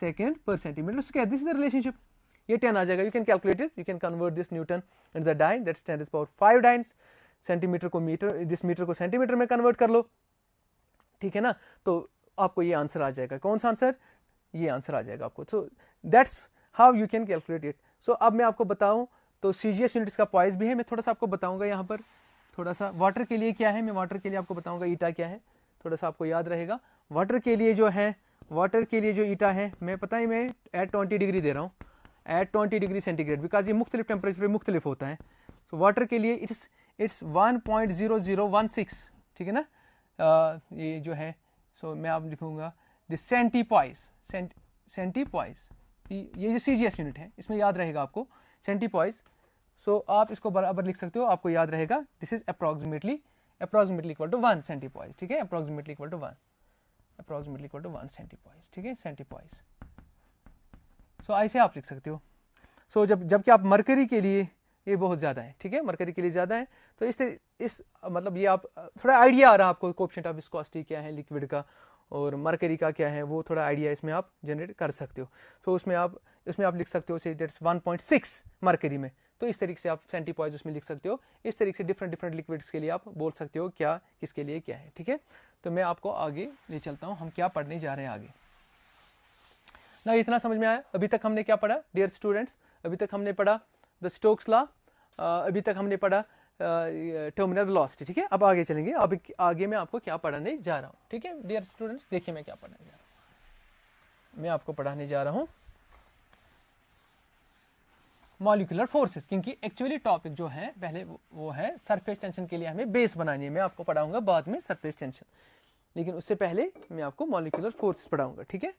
second per centimetre square, this is the relationship. ये 10 आ जाएगा, you can calculate it, you can convert this newton in the dyne, that's 10 to the power 5 dynes, centimetre को मीटर, दिस मीटर को सेंटीमीटर में कन्वर्ट कर लो, ठीक है ना। तो आपको ये आंसर आ जाएगा, कौन सा आंसर, ये आंसर आ जाएगा आपको। So that's how you can calculate it. So अब मैं आपको बताऊं, तो CGS यूनिट्स का पॉइज भी है, मैं थोड़ा सा आपको बताऊंगा यहाँ पर, थोड़ा सा वाटर के लिए क्या है, मैं वाटर के लिए आपको बताऊंगा ईटा क्या है, थोड़ा सा आपको याद रहेगा। वाटर के लिए जो ईटा है, मैं पता है मैं एट 20 डिग्री दे रहा हूँ, एट 20 डिग्री सेंटीग्रेड, बिकॉज ये मुख्तलिफ टेम्परेचर पे मुख्तलिफ होता है। सो वाटर के लिए इट्स 1.0016, ठीक है ना। ये जो है, सो मैं आप लिखूंगा दिस सेंटीपॉइज, ये जो CGS यूनिट है, इसमें याद रहेगा आपको सेंटीपॉइज। सो आप इसको बराबर लिख सकते हो, आपको याद रहेगा, this is approximately equal to 1 centipoise, ठीक है, अप्रोक्सीमेटली इक्वल टू 1 सेंटीपॉइज, ठीक है, सेंटीपॉइज। सो ऐसे आप लिख सकते हो। सो जबकि आप मरकरी के लिए ये बहुत ज़्यादा है, ठीक है, मरकरी के लिए ज़्यादा है। तो इस मतलब ये आप थोड़ा आइडिया आ रहा है आपको कोएफिशिएंट ऑफ विस्कोसिटी क्या है लिक्विड का, और मरकरी का क्या है वो थोड़ा आइडिया इसमें आप जनरेट कर सकते हो। सो उसमें आप लिख सकते हो से दैट्स 1.6 मरकरी में, तो इस तरीके से आप सेंटीपॉइज उसमें लिख सकते हो। इस तरीके से डिफरेंट लिक्विड्स के लिए आप बोल सकते हो क्या किसके लिए क्या है, ठीक है। तो मैं आपको आगे ले चलता हूँ, हम क्या पढ़ने जा रहे हैं आगे ना। इतना समझ में आया? अभी तक हमने क्या पढ़ा डियर स्टूडेंट्स? अभी तक हमने पढ़ा द स्टोक्स लॉ, अभी तक हमने पढ़ा टर्मिनल वेलोसिटी, ठीक है। अब आगे चलेंगे, अब आगे मैं आपको क्या पढ़ाने जा रहा हूँ, ठीक है डियर स्टूडेंट्स। देखिए मैं क्या पढ़ाने जा रहा हूँ, मैं आपको पढ़ाने जा रहा हूँ मॉलिक्यूलर फोर्सेस, क्योंकि एक्चुअली टॉपिक जो है पहले वो है सरफेस टेंशन के लिए हमें बेस बनानी है। मैं आपको पढ़ाऊंगा बाद में सरफेस टेंशन, लेकिन उससे पहले मैं आपको मॉलिक्यूलर फोर्सेस पढ़ाऊंगा, ठीक है।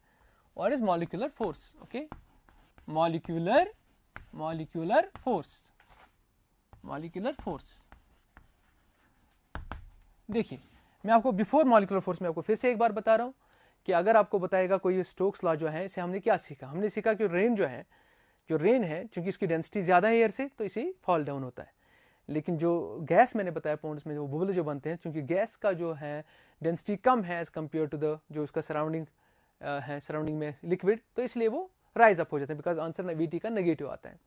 What is molecular force? Okay, molecular force, molecular force. देखिए मैं आपको बिफोर मॉलिक्यूलर फोर्स में आपको फिर से एक बार बता रहा हूं कि अगर आपको बताएगा कोई स्टोक्स लॉ जो है, इसे हमने क्या सीखा? हमने सीखा कि रेन जो है, चूंकि उसकी डेंसिटी ज्यादा है एयर से तो इसे फॉल डाउन होता है। लेकिन जो गैस मैंने बताया पॉन्ड्स में जो बुबल जो बनते हैं, चूंकि गैस का जो है डेंसिटी कम है एज कम्पेयर टू द जो उसका सराउंडिंग है, सराउंडिंग में लिक्विड, तो इसलिए वो राइज अप हो जाते हैं, बिकॉज आंसर वीटी का नेगेटिव आता है।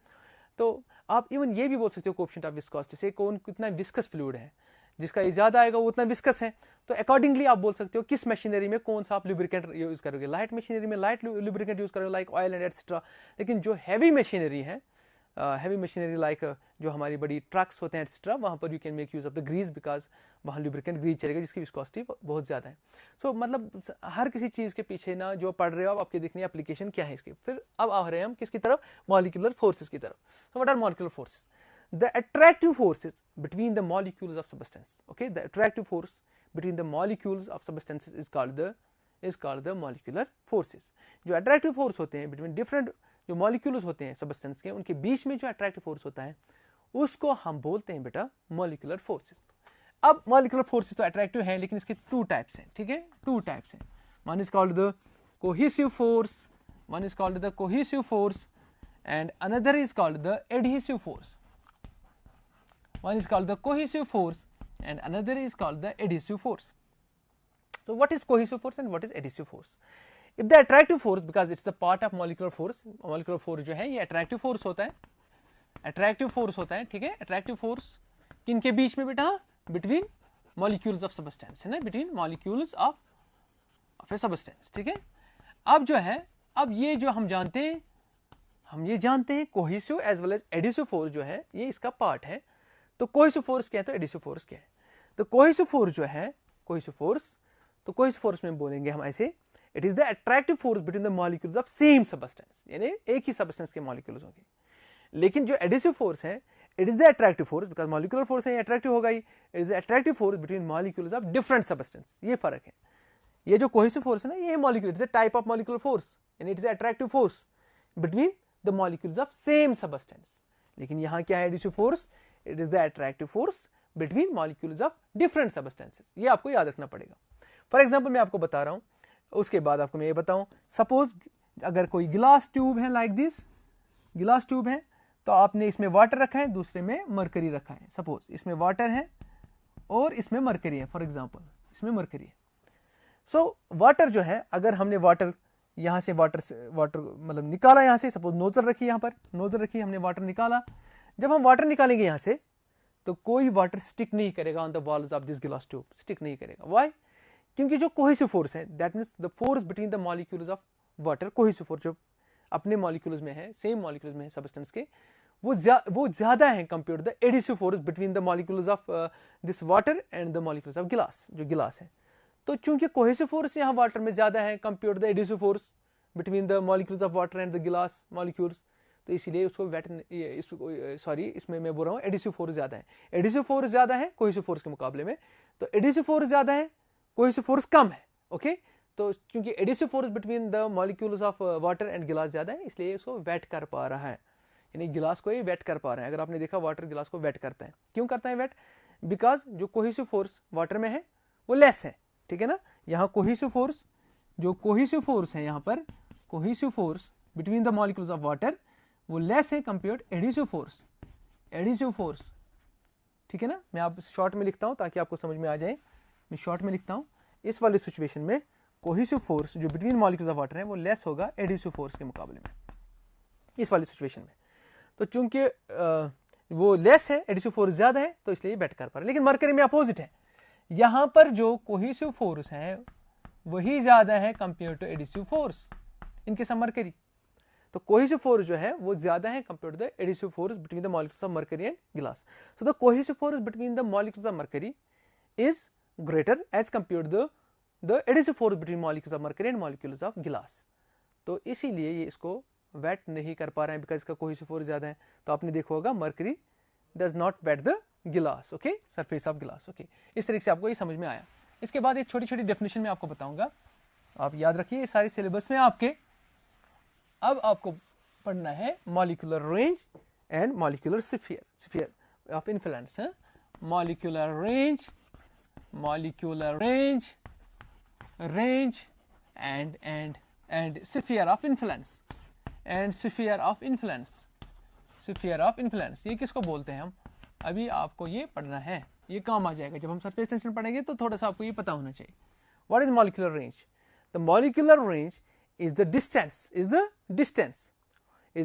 तो आप इवन ये भी बोल सकते हो कोएफिशिएंट ऑफ विस्कोसिटी से कौन कितना विस्कस फ्लूइड है, जिसका ये ज्यादा आएगा वो उतना विस्कस है। तो अकॉर्डिंगली आप बोल सकते हो किस मशीनरी में कौन सा आप लुब्रिकेंट यूज करोगे। लाइट मशीनरी में लाइट लुब्रिकेंट यूज करोगे लाइक ऑयल एंड एटसेट्रा। लेकिन जो हैवी मशीनरी है, हैवी मशीनरी लाइक जो हमारी बड़ी ट्रक्स होते हैं एटसेट्रा, वहां पर you can make use of the grease, because वहाँ लुब्रिकेंट ग्रीस चलेगा जिसकी विस्कोसिटी बहुत ज्यादा है। सो मतलब हर किसी चीज के पीछे ना जो पढ़ रहे हो आप, आपके देखने एप्लीकेशन क्या है इसकी। फिर अब आ रहे हैं हम किसकी तरफ? मॉलिक्यूलर फोर्सेस की तरफ। So what are molecular forces? The attractive forces between the molecules of substance. Okay, the attractive force between the molecules of substances is called the molecular forces. जो attractive force होते हैं between different जो molecules होते हैं substance के, उनके बीच में जो attractive force होता है उसको हम बोलते हैं बेटा molecular forces. अब molecular forces तो attractive हैं, लेकिन इसके two types हैं, ठीक है, two types हैं. One is called the cohesive force, one is called the cohesive force, and another is called the adhesive force. One is called the cohesive force and another is called the adhesive force. So what is cohesive force and what is adhesive force? If the attractive force, because it's the part of molecular force जो है ये attractive force होता है, attractive force होता है, ठीक है। attractive force किनके बीच में बेटा? between molecules of substance, है ना, between molecules of a substance, ठीक है। अब जो है, अब ये जो हम जानते हैं cohesive as well as adhesive force जो है ये इसका पार्ट है। तो कोहेसिव फोर्स क्या है, तो एडिसिव फोर्स क्या है? तो कोहेसिव फोर्स जो है, कोहेसिव फोर्स में बोलेंगे हम ऐसे, it is the attractive force between the molecules of same substance, यानी एक ही सबस्टेंस के मॉलिक्यूल्स होंगे। लेकिन जो एडिसिव फोर्स है, it is the attractive force, because molecular force है, अट्रैक्टिव होगा ही, it is the attractive force between molecules of different substance. ये फर्क है। ये जो कोहेसिव फोर्स है ना, ये molecule, it is a type of molecular force, यानी it is attractive force between the molecules of same substance. लेकिन यहाँ क्या है adhesive force? It is the attractive force between molecules of different substances. ये आपको याद रखना पड़ेगा। फॉर एग्जाम्पल मैं आपको बता रहा हूँ, उसके बाद आपको मैं ये बताऊँ, सपोज अगर कोई गिलास ट्यूब है लाइक दिस, गिलास ट्यूब है, तो आपने इसमें वाटर रखा है, दूसरे में मरकरी रखा है। सपोज इसमें वाटर है और इसमें मरकरी है, फॉर एग्जाम्पल इसमें मरकरी है। सो वाटर जो है, अगर हमने वाटर यहाँ से वाटर मतलब निकाला, यहाँ से सपोज नोजल रखी, यहाँ पर नोजल रखी, हमने वाटर निकाला। जब हम वाटर निकालेंगे यहाँ से, तो कोई वाटर स्टिक नहीं करेगा on the walls of this glass tube, stick नहीं करेगा। व्हाई? क्योंकि जो कोहेसिव फोर्स है, that means the force between the molecules of water, cohesive force जो अपने मॉलिक्यूल्स में है, सेम मॉलिक्यूल्स में है सबस्टेंस के, वो ज्यादा है compare to the adhesive force between the molecules of this water and the molecules of glass, जो गिलास है। तो चूंकि कोहेसिव फोर्स यहाँ वाटर में ज्यादा है compare to the adhesive force between the molecules of water and the glass molecules, तो इसीलिए उसको इसमें मैं बोल रहा हूँ एडिसिव फोर्स ज्यादा है। एडिसिव फोर्स ज्यादा है कोहेसिव फोर्स के मुकाबले में, तो एडिसिव फोर्स ज्यादा है, कोहेसिव फोर्स कम है। ओके, तो क्योंकि adhesive force between the molecules of water and गिलास ज्यादा है, इसलिए इसको वेट कर पा रहा है, यानी गिलास को ये वेट कर पा रहा है। अगर आपने देखा वाटर गिलास को वेट करता है, क्यों करता है वेट? बिकॉज जो कोहेसिव फोर्स वाटर में है वो लेस है, ठीक है ना। यहाँ कोहेसिव फोर्स, जो कोहेसिव फोर्स है यहाँ पर, cohesive force between the molecules of water वो लेस है compared adhesive force, adhesive force, ठीक है ना। मैं आप शॉर्ट में लिखता हूं ताकि आपको समझ में आ जाए। मैं शॉर्ट में लिखता हूं, इस वाले सिचुएशन में कोहेसिव फोर्स जो बिटवीन मॉलिक्यूल्स ऑफ वाटर है वो लेस होगा एडहेसिव फोर्स के मुकाबले में इस वाली सिचुएशन में। तो चूंकि वो लेस है, एडहेसिव फोर्स ज्यादा है, तो इसलिए बेट कर पा रहे। लेकिन मरकरी में अपोजिट है, यहां पर जो कोहेसिव फोर्स है वही ज्यादा है कंपेयर टू एडहेसिव फोर्स इनके सब मरकरी। तो कोहेसिव फोर्स जो है वो ज्यादा है compare to the adhesive force between the molecules of mercury and glass. So the cohesive force between the molecules of mercury is greater as compare to the adhesive force between molecules of mercury and molecules of glass. तो इसीलिए ये इसको वेट नहीं कर पा रहे हैं बिकॉज इसका कोहेसिव फोर्स ज्यादा है। तो आपने देखा होगा mercury does not wet the glass, okay, surface of glass, okay. इस तरीके से आपको ये समझ में आया। इसके बाद एक छोटी छोटी डेफिनेशन में आपको बताऊंगा, आप याद रखिए ये सारे सिलेबस में आपके। अब आपको पढ़ना है molecular range and molecular sphere of influence. Molecular range, molecular range, range and sphere of influence, and sphere of influence, sphere of influence. ये किसको बोलते हैं हम, अभी आपको ये पढ़ना है, ये काम आ जाएगा जब हम सरफेस टेंशन पढ़ेंगे तो थोड़ा सा आपको ये पता होना चाहिए। What is molecular range? The molecular range is the distance, is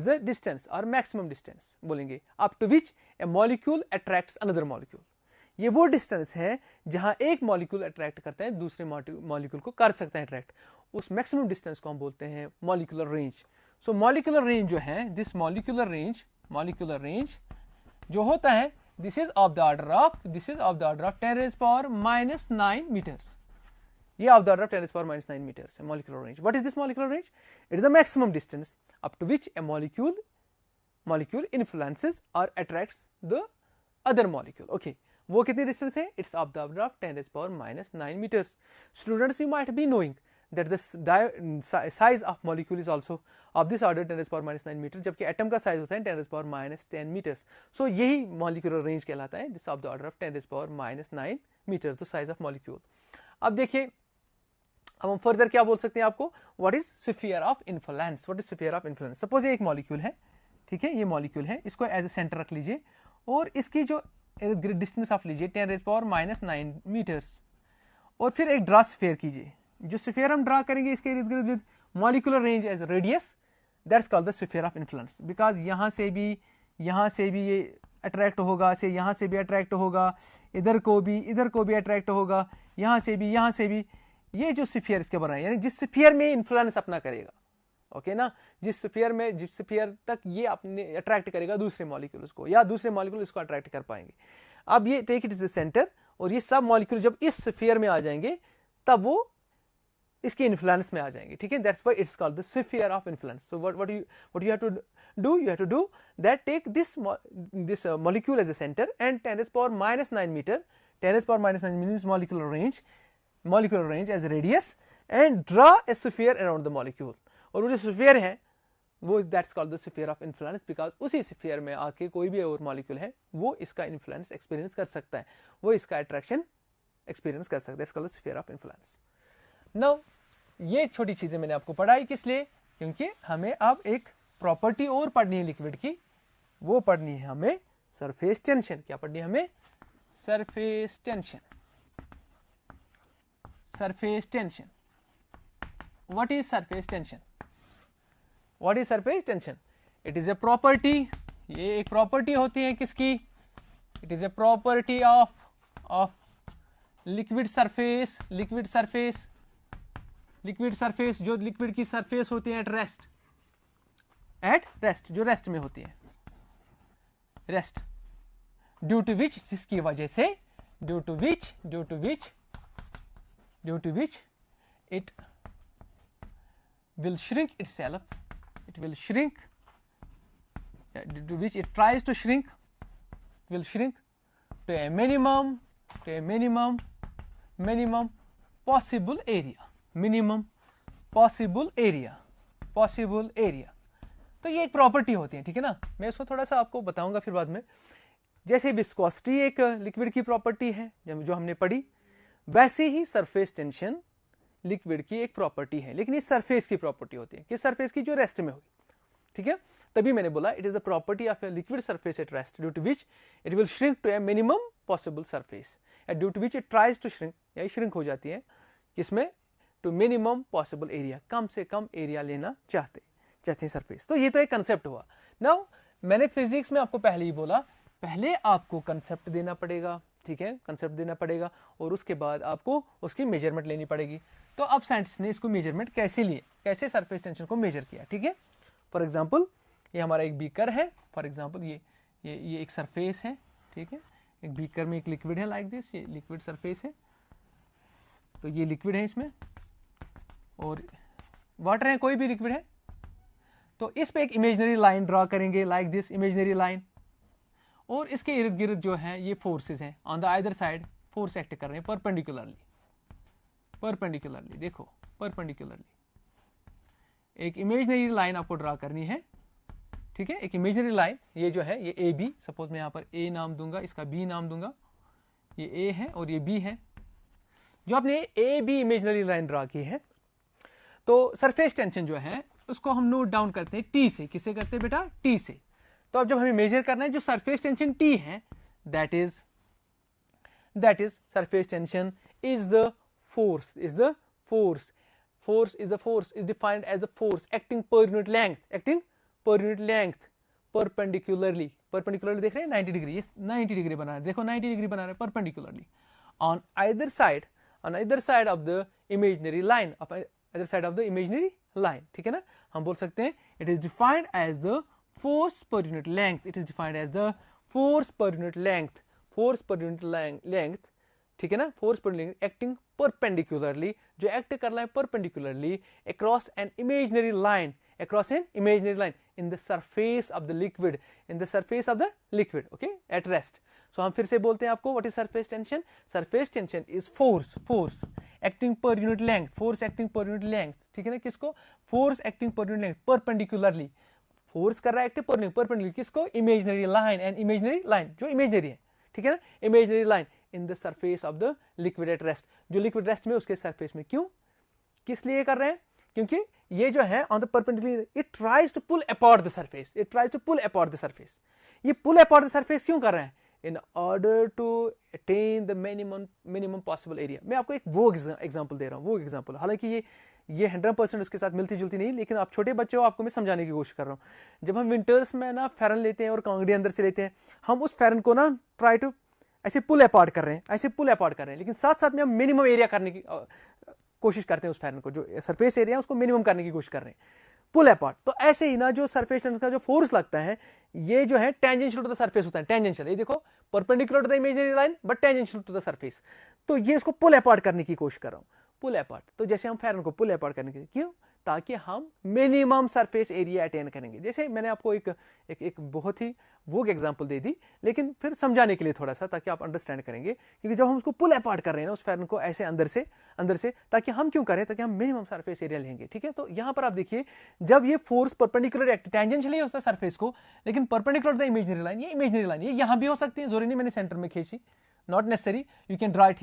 the distance और मैक्सिमम डिस्टेंस बोलेंगे up to which a molecule attracts another molecule. ये वो डिस्टेंस है जहां एक मॉलिक्यूल अट्रैक्ट करता है दूसरे मॉलिक्यूल को कर सकता है अट्रैक्ट, उस मैक्सिमम डिस्टेंस को हम बोलते हैं मॉलिक्यूलर रेंज। सो मॉलिक्यूलर रेंज जो है, दिस मॉलिक्यूलर रेंज जो होता है, this is of the order of 10 raised power minus 9 meters. ये of the order of 10 raised power minus 9 meters है molecular range. What is this molecular range? It is the maximum distance up to which a molecule influences or attracts the other molecule. Okay, वो कितनी distance है? It's of the order of 10 raised power minus 9 meters. Students, you might be knowing that the size of molecule is also of this order 10 raised power minus 9 meter, जबकि एटम का साइज होता है 10 raised power minus 10 meters. So यही molecular range कहलाता है, this of the order of 10 raised power minus 9 meters, the size of molecule. अब देखिए, अब हम फर्दर क्या बोल सकते हैं आपको, what is sphere of influence? What is sphere of influence? Suppose ये एक molecule है, ठीक है, ये molecule है, इसको एज ए सेंटर रख लीजिए और इसकी जो डिस्टेंस आप लीजिए 10 raised power minus 9 meters, और फिर एक ड्रा स्फीयर कीजिए। जो स्फीयर हम ड्रा करेंगे इसके इर्द गिर्द with molecular range as radius, that's called the sphere of influence. Because यहाँ से भी ये अट्रैक्ट होगा, से यहाँ से भी अट्रैक्ट होगा, इधर को भी अट्रैक्ट होगा, यहाँ से भी, ये जो स्फीयर इसके बना है, यानी जिस स्फीयर में इन्फ्लुएंस अपना करेगा, ओके ना, जिस स्फीयर तक ये अपने अट्रैक्ट करेगा दूसरे मॉलिक्यूल्स को, या दूसरे मॉलिक्यूल इसको अट्रैक्ट कर पाएंगे। अब ये take it is the centre, और ये सब मॉलिक्यूल जब इस स्फीयर में आ जाएंगे तब वो इसके इन्फ्लुएंस में आ जाएंगे, ठीक है। That's why it's called the sphere of influence. So what you have to do that, take this molecule as a centre and 10 raised power minus 9 meter, 10 raised power minus 9 means molecular range as radius, and draw a sphere around the molecule. और वो जो स्फीयर है वो that's called the sphere of influence, because उसी स्फीयर में आके कोई भी और मॉलिक्यूल है वो इसका इन्फ्लुएंस एक्सपीरियंस कर सकता है, वो इसका अट्रैक्शन एक्सपीरियंस कर सकता है। That's called the sphere of influence. Now ये छोटी चीजें मैंने आपको पढ़ाई किस लिए, क्योंकि हमें अब एक प्रॉपर्टी और पढ़नी है लिक्विड की, वो पढ़नी है हमें सरफेस टेंशन। क्या पढ़नी है हमें? Surface tension. Surface tension, what is surface tension? What is surface tension? It is a property, ये एक प्रॉपर्टी होती है किसकी? It is a property of liquid surface, जो लिक्विड की सरफेस होती है एट रेस्ट, जो रेस्ट में होती है, रेस्ट, ड्यू टू विच, जिसकी वजह से, due to which it will shrink itself, it will shrink, to which it tries to shrink, will shrink to a minimum possible area, तो ये एक प्रॉपर्टी होती है, ठीक है ना। मैं इसको थोड़ा सा आपको बताऊंगा फिर बाद में। जैसे विस्कोसिटी एक लिक्विड की प्रॉपर्टी है जो हमने पढ़ी, वैसे ही सरफेस टेंशन लिक्विड की एक प्रॉपर्टी है, लेकिन ये सरफेस की प्रॉपर्टी होती है, किस सरफेस की? जो रेस्ट में हुई, ठीक है। तभी मैंने बोला it is the property of a liquid surface at rest, due to which it will shrink to a minimum possible surface, due to which it tries to shrink, या श्रिंक हो जाती है, किसमें? टू मिनिमम पॉसिबल एरिया, कम से कम एरिया लेना चाहते हैं सरफेस। तो ये तो एक कंसेप्ट हुआ। नाउ मैंने फिजिक्स में आपको पहले ही बोला, पहले आपको कंसेप्ट देना पड़ेगा, ठीक है, कंसेप्ट देना पड़ेगा और उसके बाद आपको उसकी मेजरमेंट लेनी पड़ेगी। तो अब साइंटिस्ट ने इसको मेजरमेंट कैसे लिए, कैसे सरफेस टेंशन को मेजर किया, ठीक है। फॉर एग्जांपल ये हमारा एक बीकर है, फॉर एग्जांपल ये एक सरफेस है, ठीक है, एक बीकर में एक लिक्विड है लाइक दिस, ये लिक्विड सरफेस है, तो ये लिक्विड है इसमें और वाटर है, कोई भी लिक्विड है। तो इस पे एक इमेजिनरी लाइन ड्रॉ करेंगे लाइक दिस, इमेजिनरी लाइन, और इसके इर्द गिर्द जो है ये फोर्सेस हैं, on the either side force act कर रहे हैं परपेंडिकुलरली, देखो परपेंडिकुलरली एक इमेजिनरी लाइन आपको ड्रॉ करनी है, ठीक है, एक इमेजिनरी लाइन, ये जो है ये ए बी, सपोज मैं यहाँ पर ए नाम दूंगा, इसका बी नाम दूंगा, ये ए है और ये बी है। जो आपने A be imaginary line draw की है, तो सरफेस टेंशन जो है उसको हम नोट डाउन करते हैं टी से, किससे करते हैं बेटा, टी से। तो अब जब हमें मेजर करना है जो सरफेस टेंशन टी है, that is surface tension is the force is defined as the force acting per unit length perpendicularly देख रहे हैं 90 डिग्री, ये 90 डिग्री बना रहा है, देखो 90 डिग्री बना रहा है perpendicularly on either side of the imaginary line, ठीक है ना। हम बोल सकते हैं it is defined as the force per unit length, ठीक है ना, फोर्स पर एक्टिंग परपेंडिकुलरली, जो एक्ट कर रहा है perpendicularly across an imaginary line in the surface of the liquid, okay, at rest. So हम फिर से बोलते हैं आपको what is surface tension is force acting per unit length, ठीक है ना, किसको, force acting per unit length perpendicularly, force कर रहा है एक्टिव परपेंडिकुलरली किसको, इमेजिनरी लाइन जो इमेजिनरी है, ठीक है ना, imaginary line in the surface of the liquid at rest, जो लिक्विड रेस्ट में उसके सरफेस में। क्यों, किस लिए कर रहे हैं, क्योंकि ये जो है on the perpendicular it tries to pull apart the surface, ये पुल अपार्ट द सरफेस क्यों कर रहे हैं, in order to attain the minimum possible area. मैं आपको एक वो एग्जांपल दे रहा हूँ, हालांकि ये 100% उसके साथ मिलती जुलती नहीं, लेकिन आप छोटे बच्चे हो, आपको मैं समझाने की कोशिश कर रहा हूँ। जब हम विंटर्स में ना फेरन लेते हैं और कांगड़ी अंदर से लेते हैं, हम उस फेरन को ना ट्राई टू ऐसे पुल अपार्ट कर रहे हैं, लेकिन साथ साथ में हम मिनिमम एरिया करने की कोशिश करते हैं, उस फैन को जो सरफेस एरिया है उसको मिनिमम करने की कोशिश कर रहे हैं, पुल अपार्ट। तो ऐसे ही ना जो सरफेस टेंशन का जो फोर्स लगता है, ये जो है टेंजेंशियल टू द सरफेस होता है, टेंजेंशियल, ये देखो perpendicular to the imaginary line but tangential to the surface. तो ये उसको पुल अपार्ट करने की कोशिश कर रहा हूं, पुल अपार्ट। तो जैसे हम फैन को पुल अपार्ट करने के, क्यों, ताकि हम मिनिमम सरफेस एरिया अटेन करेंगे। जैसे मैंने आपको एक बहुत ही वो एग्जांपल दे दी, लेकिन फिर समझाने के लिए थोड़ा सा, ताकि आप अंडरस्टैंड करेंगे, क्योंकि जब हम उसको पुल अपार्ट कर रहे हैं ना उस फैन को ऐसे अंदर से, ताकि हम क्यों करें, ताकि हम मिनिमम सरफेस एरिया लेंगे, ठीक है। तो यहां पर आप देखिए, जब ये फोर्स परपेंडिकुलर एक्ट टेंजेंशियली होता है सरफेस को, लेकिन परपेंडिकुलर द इमेजिनरी लाइन, ये इमेजिनरी लाइन ये यहां भी हो सकती है, जरूरी नहीं मैंने सेंटर में खींची, not necessary, you can draw it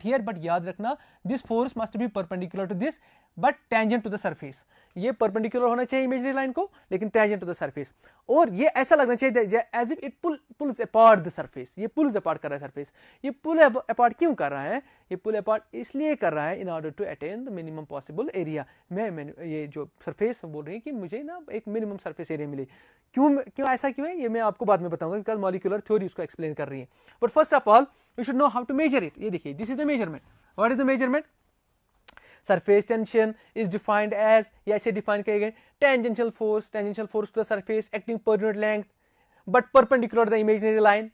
here, but याद रखना this force must be perpendicular to this but tangent to the surface। ये perpendicular होना चाहिए इमेजिनरी लाइन को, लेकिन tangent to the surface, और ये ऐसा लगना चाहिए as if it pulls apart the surface, ये pulls apart कर रहा है सरफेस। ये pull apart क्यों कर रहा है, ये pull apart इसलिए कर रहा है in order to attain the minimum possible area। मैं ये जो सरफेस बोल रही है कि मुझे ना एक मिनिमम सरफेस एरिया मिले, क्यों ऐसा क्यों है, ये मैं आपको बाद में बताऊंगा, बिकॉज मॉलिक्यूलर थ्योरी उसको एक्सप्लेन कर रही है। But first of all we should know how to measure it. ये देखिए, this is the measurement. What is the measurement, surface tension is defined as, या ऐसे डिफाइन किए गए, tangential force to the surface acting per unit length but perpendicular the imaginary line,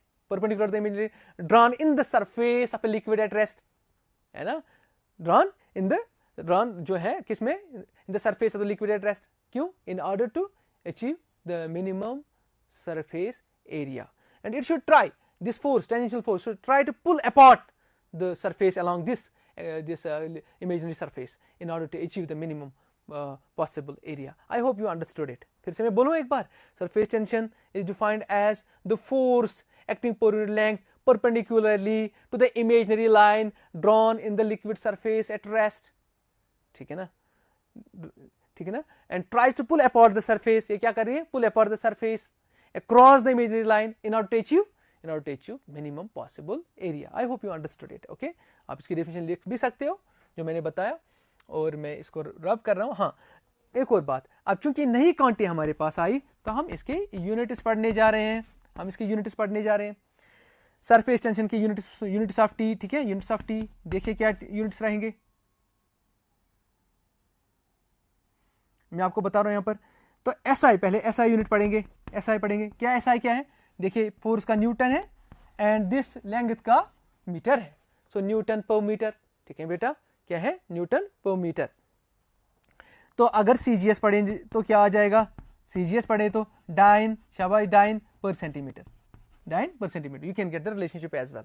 drawn in the surface of a liquid at rest, है ना, ड्रॉन जो है किसमें, in the surface of the liquid at rest. क्यों, in order to achieve the minimum surface area, and it should try, this force, tangential force, should try to pull apart the surface along this imaginary surface in order to achieve the minimum possible area. I hope you understood it. फिर से मैं बोलूँ एक बार, surface tension is defined as the force acting per unit length perpendicularly to the imaginary line drawn in the liquid surface at rest, ठीक है ना, and tries to pull apart the surface, ये क्या कर रही है, pull apart the surface across the imaginary line in order to achieve minimum possible area. I hope you understood it. Okay, आप इसकी डेफिनेशन लिख भी सकते हो जो मैंने बताया, और मैं इसको रब कर रहा हूँ। हाँ, एक और बात, अब चूंकि नई क्वांटिटी हमारे पास आई तो हम इसके यूनिट्स पढ़ने जा रहे हैं, हम इसके यूनिट्स पढ़ने जा रहे हैं। सरफेस टेंशन की यूनिट्स ऑफ टी, ठीक है, यूनिट्स ऑफ टी देखिए क्या यूनिट्स रहेंगे, मैं आपको बता रहा हूं यहां पर। तो एसआई, पहले एसआई यूनिट पढ़ेंगे, एसआई पढ़ेंगे। क्या एसआई क्या है, देखिए फोर्स का न्यूटन है एंड दिस लेंथ का मीटर है, सो न्यूटन पर मीटर, ठीक है बेटा, क्या है, न्यूटन पर मीटर। तो अगर सीजीएस पढ़ेंगे तो क्या आ जाएगा, सीजीएस पढ़े तो डाइन, शाबाश, dyne per centimetre, dyne per centimetre, you can get the relationship as well.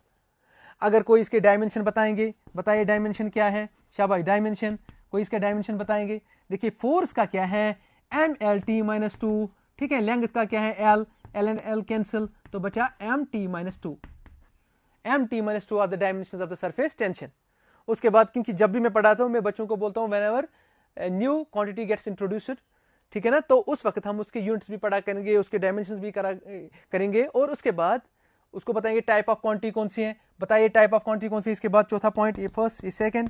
अगर कोई इसके डायमेंशन बताएंगे, बताइए डायमेंशन क्या है, शाबाश, डायमेंशन, कोई इसके डायमेंशन बताएंगे। देखिए फोर्स का क्या है, M L T minus two, ठीक है, लेंथ का क्या है, L, L and L cancel, तो बचा M T minus two, M T minus two are the dimensions of the surface tension. उसके बाद, क्योंकि जब भी मैं पढ़ाता हूं मैं बच्चों को बोलता हूं whenever new quantity gets introduced, ठीक है ना, तो उस वक्त हम उसके यूनिट्स भी पढ़ा करेंगे, उसके डायमेंशंस भी करेंगे, और उसके बाद उसको बताएंगे टाइप ऑफ क्वांटिटी कौन सी है, बताइए टाइप ऑफ क्वांटिटी कौन सी। इसके बाद चौथा पॉइंट, ये फर्स्ट, ये सेकंड,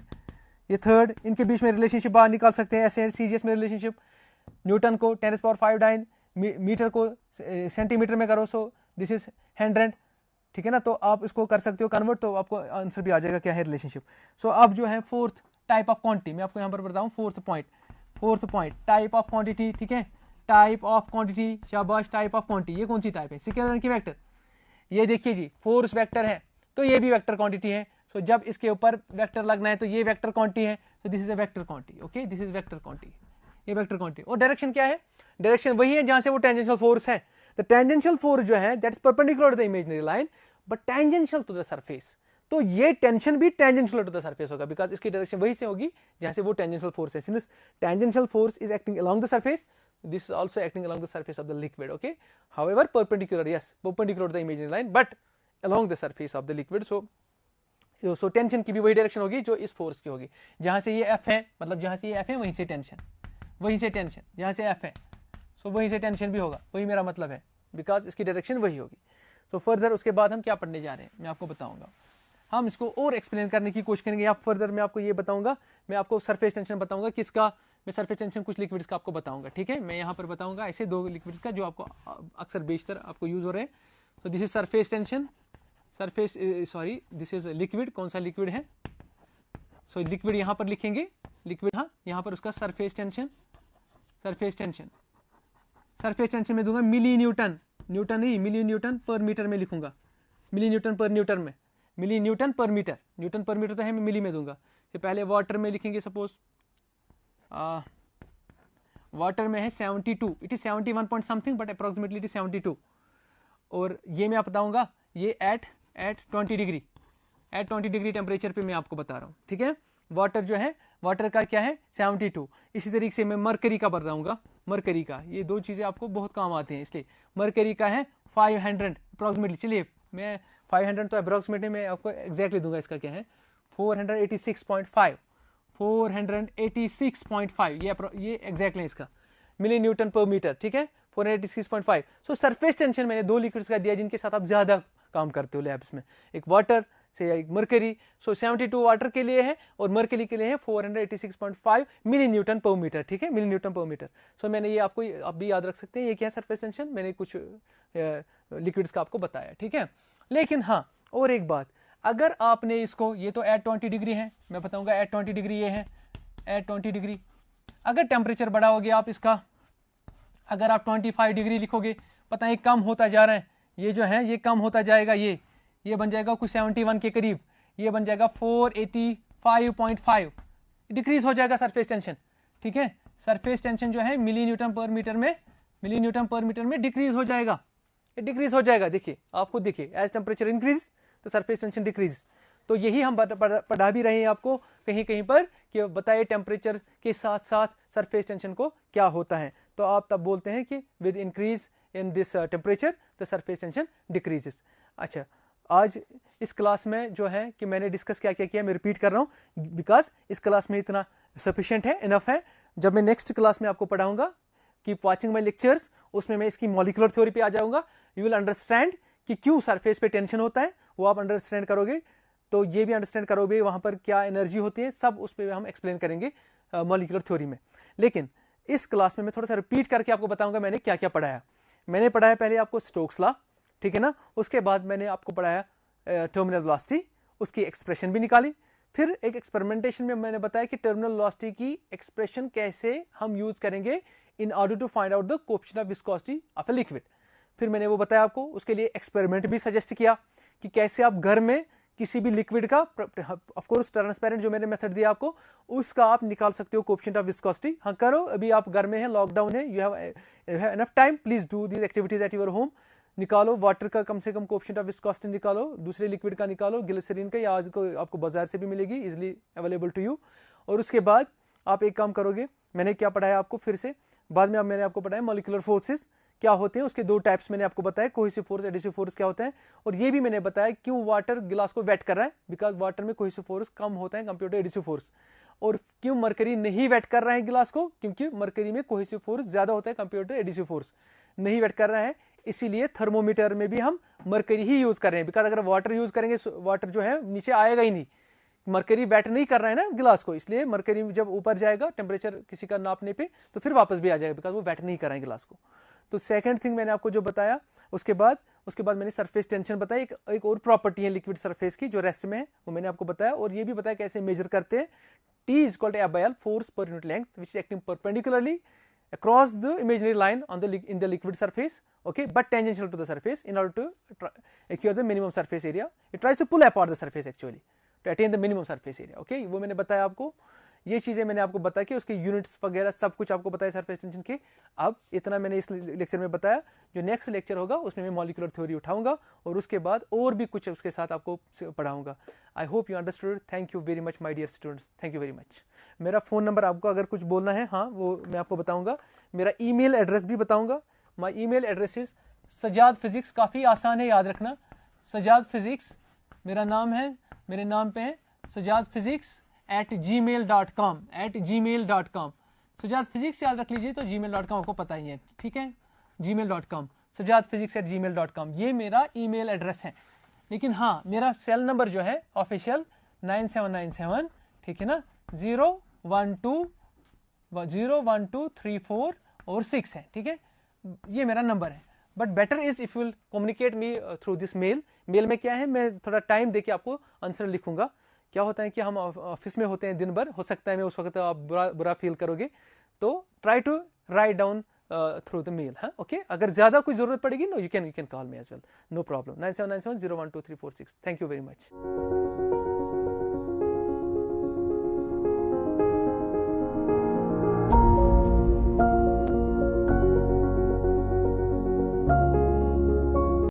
ये थर्ड, इनके बीच में रिलेशनशिप बाहर निकाल सकते हैं ऐसे, सीजीएस में रिलेशनशिप, न्यूटन को 10⁻⁵ डाइन, मीटर को सेंटीमीटर में करो, सो दिस इज 100, ठीक है ना, तो आप इसको कर सकते हो कन्वर्ट, तो आपको आंसर भी आ जाएगा क्या है रिलेशनशिप। सो अब जो है फोर्थ टाइप ऑफ क्वांटिटी, मैं आपको यहाँ पर बताऊँ fourth point type of quantity, ठीक है, टाइप ऑफ क्वांटिटी, शाबाश, टाइप ऑफ क्वांटिटी, ये कौन सी टाइप है, स्केलर की वेक्टर। ये देखिए जी, फोर्स वेक्टर है तो ये भी वेक्टर क्वांटिटी है, सो जब इसके ऊपर वेक्टर लगना है तो ये वेक्टर क्वांटिटी है, तो this is a vector quantity, okay, this is vector quantity, ये वेक्टर क्वांटिटी। और डायरेक्शन क्या है, डायरेक्शन वही है जहां से वो टेंजेंशियल फोर्स है, द टेंजेंशियल फोर्स जो है that is perpendicular to the imaginary line but tangential to the surface, तो ये टेंशन भी टेंजेंशियल टू द सरफेस होगा, बिकॉज इसकी डायरेक्शन वही से होगी जहां से वो टेंजेंशियल फोर्स है, since tangential force is acting along the surface, this is also acting along the surface of the liquid, okay, however perpendicular, yes, perpendicular to the imaginary line but along the surface of the liquid, so tension की भी वही डायरेक्शन होगी जो इस फोर्स की होगी, जहां से ये एफ है, मतलब जहां से ये एफ है वहीं से टेंशन, वहीं से टेंशन, जहां से एफ है सो वहीं से टेंशन भी होगा, वही मेरा मतलब है, बिकॉज इसकी डायरेक्शन वही होगी। सो फर्दर उसके बाद हम क्या पढ़ने जा रहे हैं मैं आपको बताऊंगा, हम इसको और एक्सप्लेन करने की कोशिश करेंगे। आप फर्दर मैं आपको ये बताऊंगा, मैं आपको सरफेस टेंशन बताऊंगा किसका, मैं सरफेस टेंशन कुछ लिक्विड्स का आपको बताऊंगा, ठीक है, मैं यहाँ पर बताऊंगा ऐसे दो लिक्विड्स का जो आपको अक्सर बेशतर आपको यूज हो रहे हैं। तो this is surface tension, surface sorry this is liquid, कौन सा लिक्विड है, सो लिक्विड यहाँ पर लिखेंगे, लिक्विड, हाँ, यहाँ पर उसका surface tension, surface tension, surface tension में दूंगा मिली न्यूटन, न्यूटन ही, मिली न्यूटन पर मीटर में लिखूंगा, मिली न्यूटन पर न्यूटन में, मिली न्यूटन पर मीटर, न्यूटन पर मीटर तो है, मैं मिली में दूंगा। तो पहले वाटर में लिखेंगे, सपोज वाटर में है 72, it is 71 point something but approximately it is 72, और ये मैं बताऊंगा ये at 20 degree, at 20 degree temperature पे मैं आपको बता रहा हूँ, ठीक है। वाटर जो है, वाटर का क्या है 72। इसी तरीके से मैं मरकरी का बताऊंगा, मरकरी का, ये दो चीजें आपको बहुत काम आती हैं, इसलिए मरकरी का है 500 अप्रोक्सीमेटली, चलिए मैं 500 तो अप्रोक्सीमेटली मैं आपको एग्जैक्टली दूंगा, इसका क्या है 486.5, 486.5, ये एग्जैक्टली है इसका, मिली न्यूटन पर मीटर, ठीक है, 486.5। सो सरफेस टेंशन मैंने दो लिक्विड्स का दिया जिनके साथ आप ज्यादा काम करते हो लैब्स में, एक वाटर से एक मरकरी, सो 72 वाटर के लिए है और मरकरी के लिए है 486.5 मिली न्यूटन पर मीटर, ठीक है, मिली न्यूटन पर मीटर। सो मैंने ये आपको, आप भी याद रख सकते हैं ये क्या है सरफेस टेंशन, मैंने कुछ लिक्विड्स का आपको बताया, ठीक है। लेकिन हाँ, और एक बात, अगर आपने इसको, ये तो एट 20 डिग्री है, मैं बताऊंगा एट 20 डिग्री ये है, एट 20 डिग्री, अगर टेम्परेचर बढ़ा होगे आप इसका, अगर आप 25 डिग्री लिखोगे, पता है कम होता जा रहा है, ये जो है ये कम होता जाएगा, ये बन जाएगा कुछ 71 के करीब, ये बन जाएगा 485.5, डिक्रीज हो जाएगा सरफेस टेंशन, ठीक है, सरफेस टेंशन जो है मिली न्यूटन पर मीटर में, मिली न्यूटन पर मीटर में डिक्रीज हो जाएगा, ये डिक्रीज हो जाएगा, देखिए आपको देखिए एज टेम्परेचर इंक्रीज तो सरफेस टेंशन डिक्रीज। तो यही हम पढ़ा भी रहे हैं आपको कहीं कहीं पर कि बताइए टेम्परेचर के साथ साथ सरफेस टेंशन को क्या होता है, तो आप तब बोलते हैं कि with increase in this temperature the surface tension decreases. अच्छा, आज इस क्लास में जो है कि मैंने डिस्कस क्या क्या किया, मैं रिपीट कर रहा हूँ बिकॉज इस क्लास में इतना सफिशिएंट है, इनफ है। जब मैं नेक्स्ट क्लास में आपको पढ़ाऊंगा, कीप वाचिंग माय लेक्चर्स, उसमें मैं इसकी मॉलिक्यूलर थ्योरी पे आ जाऊंगा, यू विल अंडरस्टैंड कि क्यों सरफेस पे टेंशन होता है, वो आप अंडरस्टैंड करोगे, तो ये भी अंडरस्टैंड करोगे वहां पर क्या एनर्जी होती है, सब उस पर हम एक्सप्लेन करेंगे मॉलिक्यूलर थ्योरी में। लेकिन इस क्लास में मैं थोड़ा सा रिपीट करके आपको बताऊंगा मैंने क्या क्या पढ़ाया। मैंने पढ़ाया पहले आपको स्टोक्स लॉ, ठीक है ना, उसके बाद मैंने आपको पढ़ाया टर्मिनल वेलोसिटी, उसकी एक्सप्रेशन भी निकाली। फिर एक एक्सपेरिमेंटेशन में मैंने बताया कि टर्मिनल वेलोसिटी की एक्सप्रेशन कैसे हम यूज करेंगे in order to find out the coefficient of viscosity of a liquid. फिर मैंने वो बताया आपको, उसके लिए एक्सपेरिमेंट भी सजेस्ट किया कि कैसे आप घर में किसी भी लिक्विड का, ऑफ कोर्स ट्रांसपेरेंट जो मैंने मेथड दिया आपको, उसका आप निकाल सकते हो कोएफिशिएंट ऑफ विस्कोसिटी। हाँ करो, अभी आप घर में हैं, लॉकडाउन है, you have enough time, please do these activities at your home. निकालो वाटर का कम से कम कोएफिशिएंट ऑफ विस्कोसिटी निकालो, दूसरे लिक्विड का निकालो, ग्लिसरीन का, या आज को आपको बाजार से भी मिलेगी इजिली अवेलेबल टू यू। और उसके बाद आप एक काम करोगे, मैंने क्या पढ़ाया आपको फिर से, बाद में मैंने आपको पढ़ाया मॉलिक्यूलर फोर्सेस क्या होते हैं, उसके दो टाइप्स मैंने आपको बताया, कोहेसिव फोर्स, एडिसिव फोर्स क्या होता है। और ये भी मैंने बताया क्यों वाटर गिलास को वेट कर रहा है, बिकॉज वाटर में कोहेसिव फोर्स कम होता है कंपेयर टू एडिसिव फोर्स। और क्यों मरकरी नहीं वेट कर रहा है गिलास को, क्योंकि मरकरी में कोहेसिव फोर्स ज्यादा होता है कंपेयर टू एडिसिव फोर्स, नहीं वेट कर रहा है। इसीलिए थर्मोमीटर में भी हम मरकरी ही यूज कर रहे हैं, बिकॉज अगर वाटर यूज करेंगे वाटर जो है नीचे आएगा ही नहीं, मरकरी वेट नहीं कर रहा है ना गिलास को, इसलिए मरकरी जब ऊपर जाएगा टेम्परेचर किसी का नापने पे तो फिर वापस भी आ जाएगा, बिकॉज वो वेट नहीं कर रहा है गिलास को। तो सेकंड थिंग मैंने आपको जो बताया, उसके बाद मैंने सरफेस टेंशन बताई, एक और प्रॉपर्टी है लिक्विड सरफेस की जो रेस्ट में है, वो मैंने आपको बताया। और ये भी बताया कैसे मेजर करते हैं, T is equal to F/L, force per unit length, which is acting perpendicularly across the imaginary line on in the liquid surface, okay, but tangential to the surface in order to acquire the minimum surface area. It tries to pull apart the surface actually to attain the minimum surface area, okay। वो मैंने बताया आपको, ये चीजें मैंने आपको बताया कि उसके यूनिट्स वगैरह सब कुछ आपको बताया सरफेस टेंशन के। अब इतना मैंने इस लेक्चर में बताया, जो नेक्स्ट लेक्चर होगा उसमें मैं मॉलिक्यूलर थ्योरी उठाऊंगा और उसके बाद और भी कुछ उसके साथ आपको पढ़ाऊंगा। I hope you understood. Thank you very much my dear students, thank you very much. मेरा फ़ोन नंबर, आपको अगर कुछ बोलना है, हाँ वो मैं आपको बताऊंगा। मेरा ईमेल एड्रेस भी बताऊंगा। My email address is Sajjad physics, काफ़ी आसान है याद रखना, सजाद फिजिक्स मेरा नाम है, मेरे नाम पे है Sajjad physics @gmail.com, @gmail.com। Sajjad physics याद रख लीजिए तो gmail.com आपको पता ही है, ठीक है, gmail.com, सजाद फिजिक्स @gmail.com, ये मेरा ईमेल एड्रेस है। लेकिन हाँ, मेरा सेल नंबर जो है ऑफिशियल 9797, ठीक है ना, 01234 और 6 है, ठीक है, ये मेरा नंबर है। But better is if you communicate me through this mail. Mail में क्या है, मैं थोड़ा टाइम देके आपको आंसर लिखूंगा। क्या होता है कि हम ऑफिस में होते हैं दिन भर, हो सकता है मैं उस वक्त आप बुरा फील करोगे, तो try to write down through the mail, हाँ ओके। अगर ज्यादा कोई जरूरत पड़ेगी no, you can call me as well, no problem. 9797 01234 6। Thank you very much.